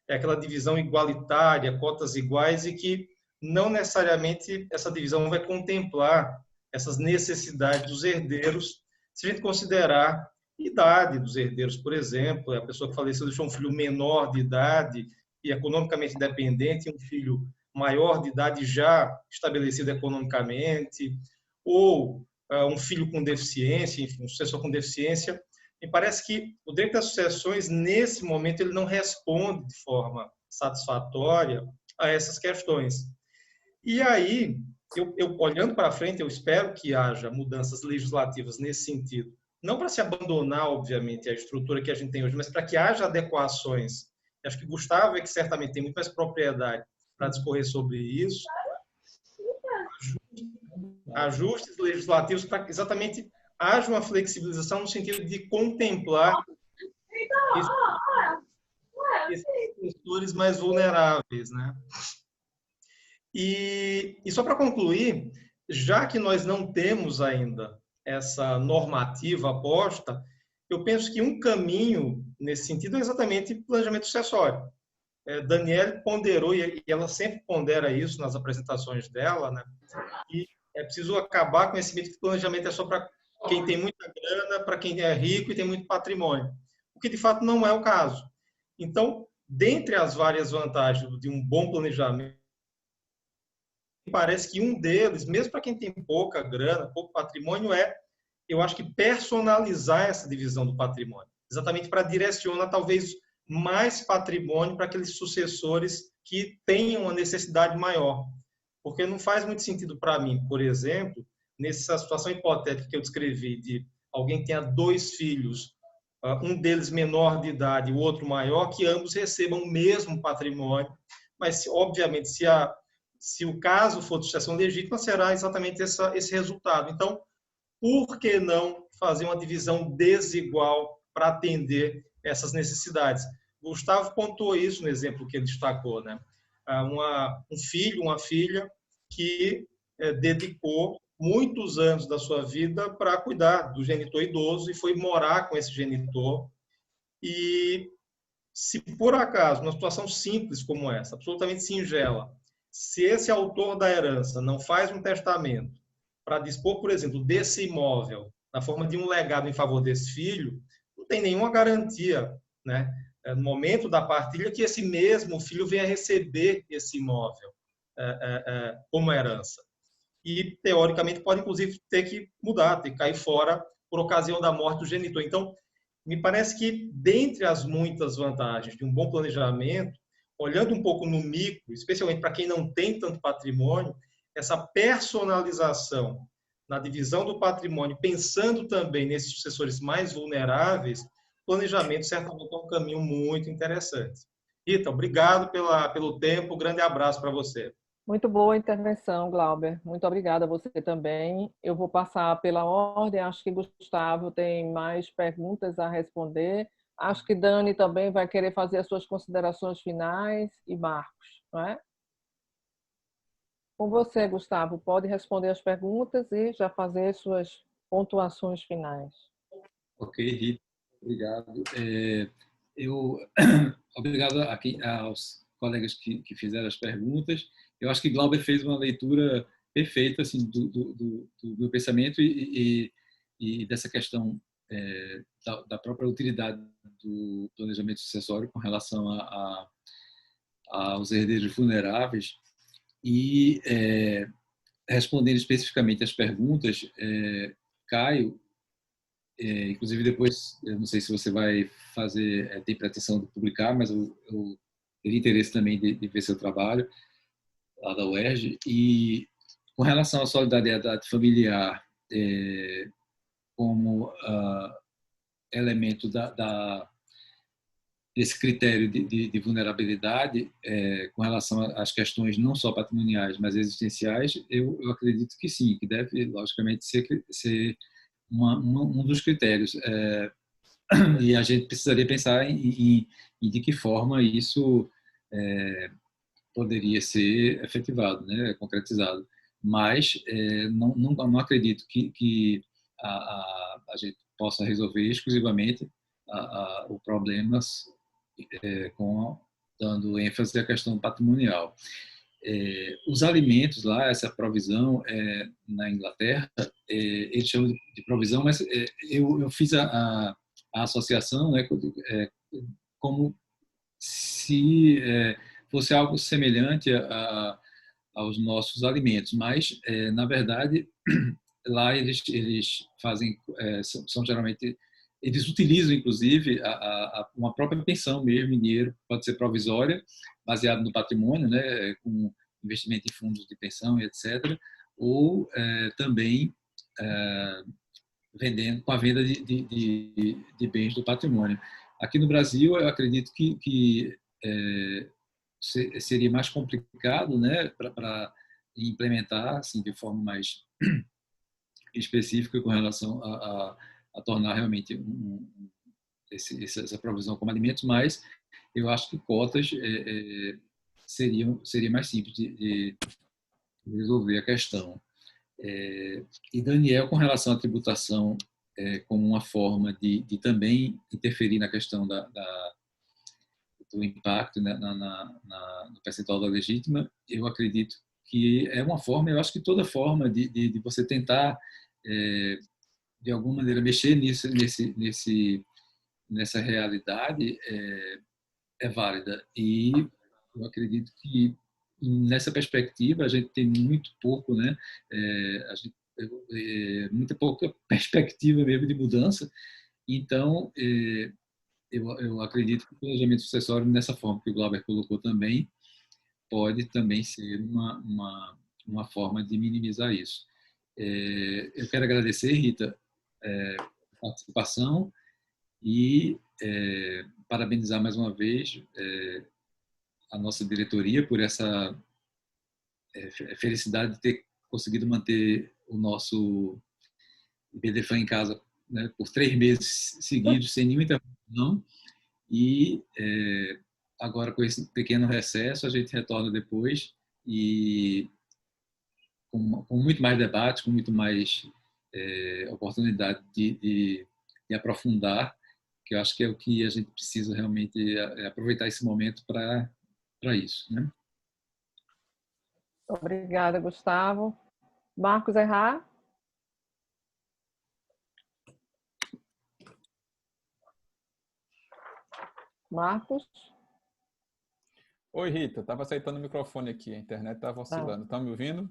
é aquela divisão igualitária, cotas iguais, e que não necessariamente essa divisão vai contemplar essas necessidades dos herdeiros, se a gente considerar idade dos herdeiros, por exemplo, a pessoa que faleceu deixou um filho menor de idade e economicamente independente, um filho maior de idade já estabelecido economicamente, ou um filho com deficiência, enfim, um sucessor com deficiência. Me parece que o direito das sucessões, nesse momento, ele não responde de forma satisfatória a essas questões. E aí, eu olhando para frente, eu espero que haja mudanças legislativas nesse sentido. Não para se abandonar, obviamente, a estrutura que a gente tem hoje, mas para que haja adequações. Acho que Gustavo é que certamente tem muito mais propriedade para discorrer sobre isso. Ajustes legislativos para que exatamente haja uma flexibilização no sentido de contemplar esses setores mais vulneráveis, né? E só para concluir, já que nós não temos ainda essa normativa aposta, eu penso que um caminho nesse sentido é exatamente planejamento sucessório. Daniele ponderou, e ela sempre pondera isso nas apresentações dela, né? E é preciso acabar com esse mito que planejamento é só para quem tem muita grana, para quem é rico e tem muito patrimônio. o que de fato não é o caso. Então, dentre as várias vantagens de um bom planejamento, parece que um deles, mesmo para quem tem pouca grana, pouco patrimônio, eu acho que personalizar essa divisão do patrimônio, exatamente para direcionar talvez mais patrimônio para aqueles sucessores que tenham uma necessidade maior. Porque não faz muito sentido para mim, por exemplo, nessa situação hipotética que eu descrevi, de alguém que tenha 2 filhos, um deles menor de idade e o outro maior, que ambos recebam o mesmo patrimônio, mas, obviamente, se o caso for de sucessão legítima, será exatamente esse resultado. Então, por que não fazer uma divisão desigual para atender essas necessidades? Gustavo pontuou isso no exemplo que ele destacou, né? Um filho, uma filha que dedicou muitos anos da sua vida para cuidar do genitor idoso e foi morar com esse genitor. E se por acaso, numa situação simples como essa, absolutamente singela, se esse autor da herança não faz um testamento para dispor, por exemplo, desse imóvel na forma de um legado em favor desse filho, não tem nenhuma garantia, né, no momento da partilha, que esse mesmo filho venha receber esse imóvel como herança. E, teoricamente, pode, inclusive, ter que mudar, ter que cair fora por ocasião da morte do genitor. Então, me parece que, dentre as muitas vantagens de um bom planejamento, olhando um pouco no micro, especialmente para quem não tem tanto patrimônio, essa personalização na divisão do patrimônio, pensando também nesses sucessores mais vulneráveis, planejamento certamente é um caminho muito interessante. Rita, obrigado pelo tempo, grande abraço para você. Muito boa intervenção, Glauber. Muito obrigada a você também. Eu vou passar pela ordem. Acho que Gustavo tem mais perguntas a responder. Acho que Dani também vai querer fazer as suas considerações finais e Marcos, não é? Com você, Gustavo, pode responder as perguntas e já fazer suas pontuações finais. Ok, Rita, obrigado. Obrigado aos colegas que fizeram as perguntas. Eu acho que Glauber fez uma leitura perfeita assim, do meu pensamento e dessa questão da própria utilidade do planejamento sucessório com relação aos herdeiros vulneráveis. E, respondendo especificamente às perguntas, Caio, inclusive depois, eu não sei se você vai tem pretensão de publicar, mas eu teria interesse também de ver seu trabalho lá da UERJ. E com relação à solidariedade familiar como elemento desse critério de vulnerabilidade com relação às questões não só patrimoniais, mas existenciais, eu acredito que sim, que deve, logicamente, ser um dos critérios. E a gente precisaria pensar em de que forma isso poderia ser efetivado, né, concretizado. Mas não acredito que a gente possa resolver exclusivamente o problema dando ênfase à questão patrimonial. Os alimentos lá, essa provisão na Inglaterra, eles chamam de provisão, mas eu fiz a associação, né, como se fosse algo semelhante aos nossos alimentos, mas na verdade lá eles fazem, são geralmente, eles utilizam inclusive uma própria pensão mesmo em dinheiro, pode ser provisória, baseado no patrimônio, né, com investimento em fundos de pensão e etc., ou também vendendo com a venda de bens do patrimônio. Aqui no Brasil, eu acredito que seria mais complicado, né, para implementar assim, de forma mais específica com relação a tornar realmente essa provisão como alimentos, mas eu acho que cotas seria mais simples de resolver a questão. E Daniel, com relação à tributação como uma forma de também interferir na questão do impacto, né, no percentual da legítima, eu acredito que é uma forma, eu acho que toda forma de você tentar, de alguma maneira, mexer nesse nessa realidade é válida. E eu acredito que nessa perspectiva a gente tem muito pouco, né? Muita pouca perspectiva mesmo de mudança. Então, eu acredito que o planejamento sucessório, nessa forma que o Glauber colocou também, pode também ser uma forma de minimizar isso. Eu quero agradecer, Rita, a participação e parabenizar mais uma vez a nossa diretoria por essa felicidade de ter conseguido manter o nosso IBDFAN em casa, né, por 3 meses seguidos, sem nenhuma interrupção. E agora, com esse pequeno recesso, a gente retorna depois e com muito mais debate, com muito mais oportunidade de aprofundar, que eu acho que é o que a gente precisa realmente aproveitar esse momento para isso, né? Obrigada, Gustavo. Marcos Errar? Marcos? Oi, Rita. Estava aceitando o microfone aqui. A internet estava oscilando. Estão me ouvindo?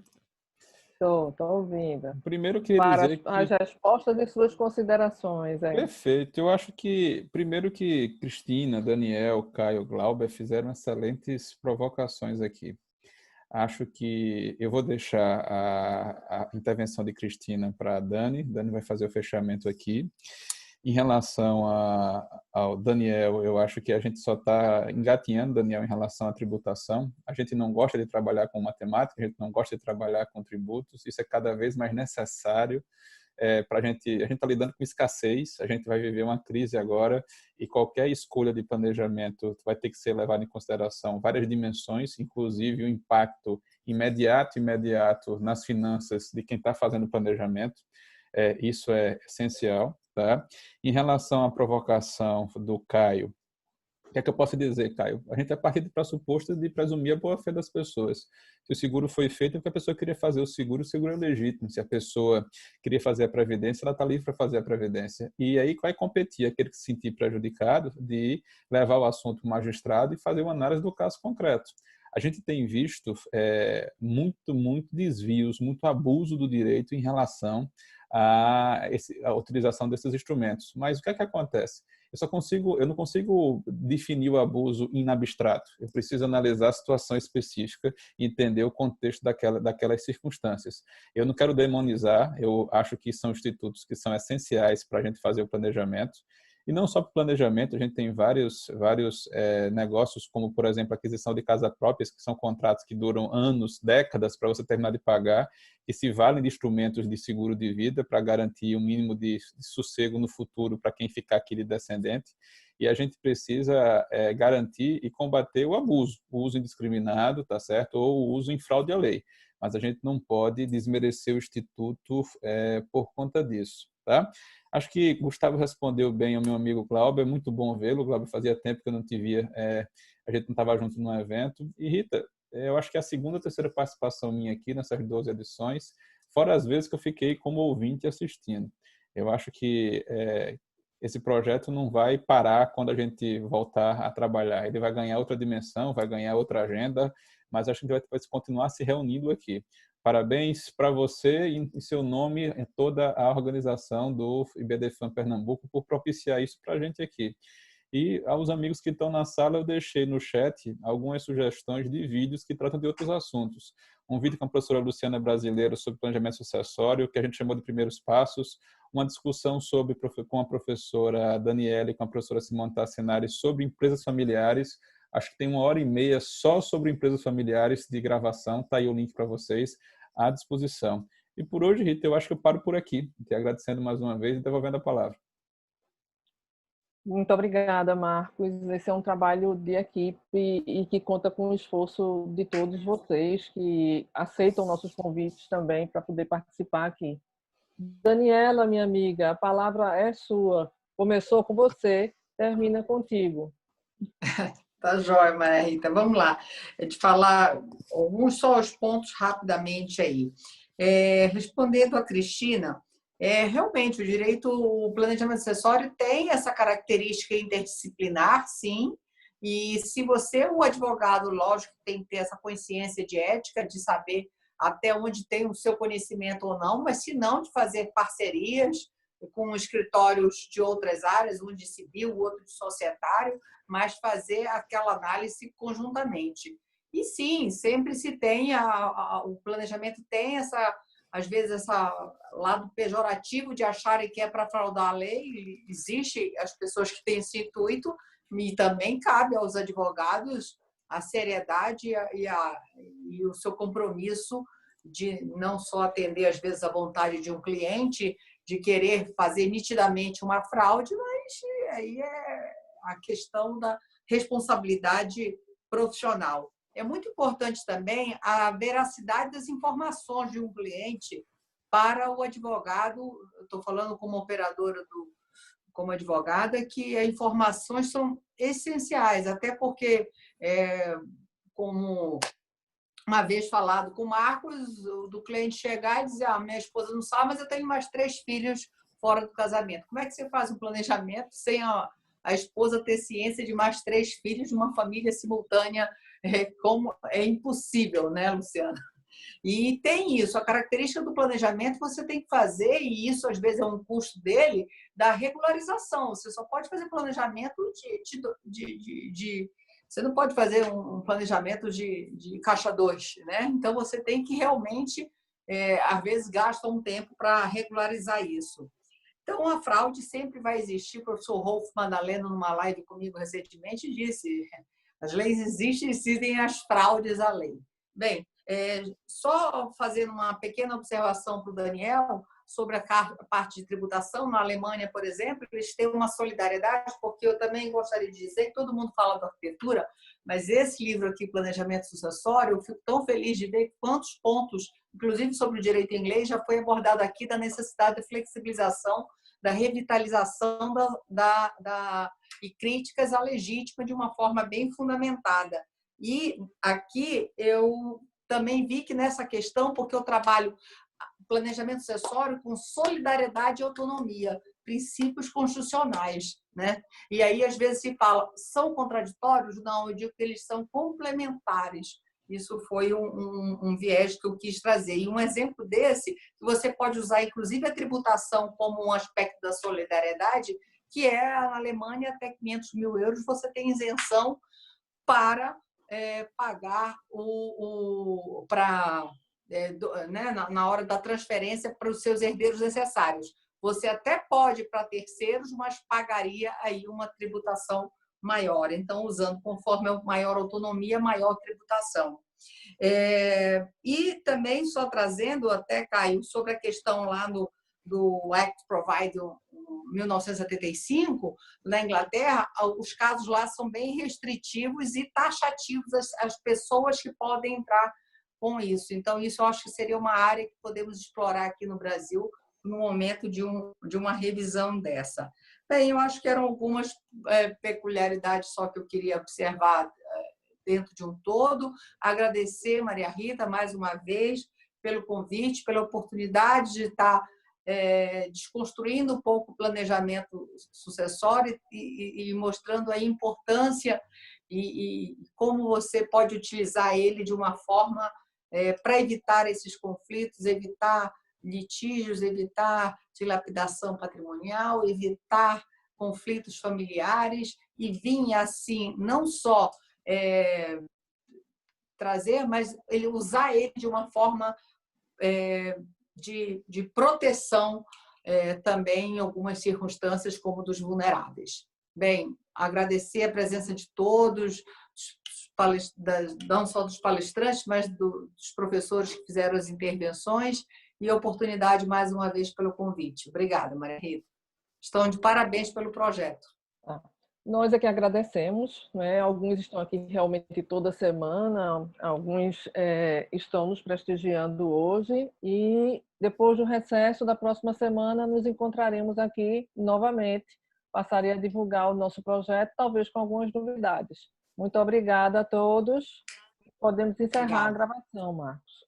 Estou ouvindo. Primeiro, eu queria Para dizer que... as respostas e suas considerações. Perfeito. Eu acho que, primeiro, que Cristina, Daniel, Caio, Glauber fizeram excelentes provocações aqui. Acho que eu vou deixar a intervenção de Cristina para a Dani. Dani vai fazer o fechamento aqui. Em relação ao Daniel, eu acho que a gente só está engatinhando, Daniel, em relação à tributação. A gente não gosta de trabalhar com matemática, a gente não gosta de trabalhar com tributos. Isso é cada vez mais necessário para a gente está lidando com escassez, a gente vai viver uma crise agora e qualquer escolha de planejamento vai ter que ser levada em consideração várias dimensões, inclusive o impacto imediato nas finanças de quem está fazendo o planejamento. Isso é essencial. Tá? Em relação à provocação do Caio, o que é que eu posso dizer, Caio? A gente é partir do pressuposto de presumir a boa-fé das pessoas. Se o seguro foi feito, porque a pessoa queria fazer o seguro é legítimo. Se a pessoa queria fazer a previdência, ela está livre para fazer a previdência. E aí vai competir aquele que se sentir prejudicado de levar o assunto para o magistrado e fazer uma análise do caso concreto. A gente tem visto muito desvios, muito abuso do direito em relação à utilização desses instrumentos. Mas o que é que acontece? Eu não consigo definir o abuso em abstrato. Eu preciso analisar a situação específica e entender o contexto daquelas circunstâncias. Eu não quero demonizar, eu acho que são institutos que são essenciais para a gente fazer o planejamento. E não só para o planejamento, a gente tem vários negócios, como, por exemplo, a aquisição de casa próprias, que são contratos que duram anos, décadas, para você terminar de pagar, e se valem de instrumentos de seguro de vida para garantir um mínimo de sossego no futuro para quem ficar aqui de descendente. E a gente precisa garantir e combater o abuso, o uso indiscriminado, tá certo? Ou o uso em fraude à lei. Mas a gente não pode desmerecer o Instituto por conta disso, tá? Acho que Gustavo respondeu bem ao meu amigo Glauber, é muito bom vê-lo. Glauber, fazia tempo que eu não te via, a gente não estava junto num evento. E Rita, eu acho que é a segunda ou terceira participação minha aqui nessas 12 edições, fora as vezes que eu fiquei como ouvinte assistindo. Eu acho que esse projeto não vai parar quando a gente voltar a trabalhar. Ele vai ganhar outra dimensão, vai ganhar outra agenda, mas acho que a gente vai continuar se reunindo aqui. Parabéns para você e em seu nome e toda a organização do IBDFAN Pernambuco por propiciar isso para a gente aqui. E aos amigos que estão na sala, eu deixei no chat algumas sugestões de vídeos que tratam de outros assuntos. Um vídeo com a professora Luciana Brasileiro sobre planejamento sucessório, que a gente chamou de Primeiros Passos. Uma discussão com a professora Daniela e com a professora Simone Tassinari sobre empresas familiares. Acho que tem 1h30 só sobre empresas familiares de gravação. Está aí o link para vocês à disposição. E por hoje, Rita, eu acho que eu paro por aqui. Te agradecendo mais uma vez e devolvendo a palavra. Muito obrigada, Marcos. Esse é um trabalho de equipe e que conta com o esforço de todos vocês que aceitam nossos convites também para poder participar aqui. Daniela, minha amiga, a palavra é sua. Começou com você, termina contigo. Tá jóia, Maria Rita. Vamos lá. De falar alguns só os pontos rapidamente aí. Respondendo a Cristina, Realmente, o planejamento sucessório tem essa característica interdisciplinar, sim, e se você, o advogado, lógico, tem que ter essa consciência de ética, de saber até onde tem o seu conhecimento ou não, mas se não, de fazer parcerias com escritórios de outras áreas, um de civil, o outro de societário, mas fazer aquela análise conjuntamente. E sim, sempre se tem, o planejamento tem às vezes, esse lado pejorativo de acharem que é para fraudar a lei. Existe as pessoas que têm esse intuito, e também cabe aos advogados a seriedade e o seu compromisso de não só atender, às vezes, a vontade de um cliente, de querer fazer nitidamente uma fraude, mas aí é a questão da responsabilidade profissional. É muito importante também a veracidade das informações de um cliente para o advogado. Estou falando como operadora, como advogada, que as informações são essenciais, até porque, como uma vez falado com o Marcos, do cliente chegar e dizer: minha esposa não sabe, mas eu tenho mais 3 filhos fora do casamento. Como é que você faz um planejamento sem a esposa ter ciência de mais 3 filhos de uma família simultânea? Como é impossível, né, Luciana? E tem isso, a característica do planejamento você tem que fazer, e isso às vezes é um custo dele, da regularização. Você só pode fazer planejamento você não pode fazer um planejamento de caixa 2, né? Então você tem que realmente, às vezes, gasta um tempo para regularizar isso. Então, a fraude sempre vai existir. O professor Rolf Madaleno, numa live comigo recentemente, disse: as leis existem e existem as fraudes à lei. Bem, só fazendo uma pequena observação para o Daniel sobre a parte de tributação. Na Alemanha, por exemplo, eles têm uma solidariedade, porque eu também gostaria de dizer que todo mundo fala da arquitetura, mas esse livro aqui, Planejamento Sucessório, eu fico tão feliz de ver quantos pontos, inclusive sobre o direito inglês, já foi abordado aqui, da necessidade de flexibilização, da revitalização e críticas à legítima de uma forma bem fundamentada. E aqui eu também vi que nessa questão, porque eu trabalho planejamento sucessório com solidariedade e autonomia, princípios constitucionais, né? E aí, às vezes, se fala, são contraditórios? Não, eu digo que eles são complementares. Isso foi um viés que eu quis trazer. E um exemplo desse, que você pode usar, inclusive, a tributação como um aspecto da solidariedade, que é, na Alemanha, até 500 mil euros, você tem isenção para pagar na hora da transferência para os seus herdeiros necessários. Você até pode para terceiros, mas pagaria aí uma tributação maior. Então, usando conforme maior autonomia, maior tributação. E também, só trazendo até, Caio, sobre a questão lá do Act Provide 1975, na Inglaterra, os casos lá são bem restritivos e taxativos as pessoas que podem entrar com isso. Então, isso eu acho que seria uma área que podemos explorar aqui no Brasil no momento de uma revisão dessa. Bem, eu acho que eram algumas peculiaridades só que eu queria observar dentro de um todo. Agradecer, Maria Rita, mais uma vez, pelo convite, pela oportunidade de estar desconstruindo um pouco o planejamento sucessório e mostrando a importância e como você pode utilizar ele de uma forma para evitar esses conflitos, evitar litígios, evitar dilapidação patrimonial, evitar conflitos familiares e vir, assim, não só trazer, mas usar ele de uma forma de proteção também em algumas circunstâncias, como dos vulneráveis. Bem, agradecer a presença de todos, não só dos palestrantes, mas dos professores que fizeram as intervenções, e a oportunidade, mais uma vez, pelo convite. Obrigada, Maria Rita. Estão de parabéns pelo projeto. Nós é que agradecemos, né? Alguns estão aqui realmente toda semana, alguns estão nos prestigiando hoje, e depois do recesso da próxima semana nos encontraremos aqui novamente. Passarei a divulgar o nosso projeto, talvez com algumas novidades. Muito obrigada a todos. Podemos encerrar a gravação, Marcos.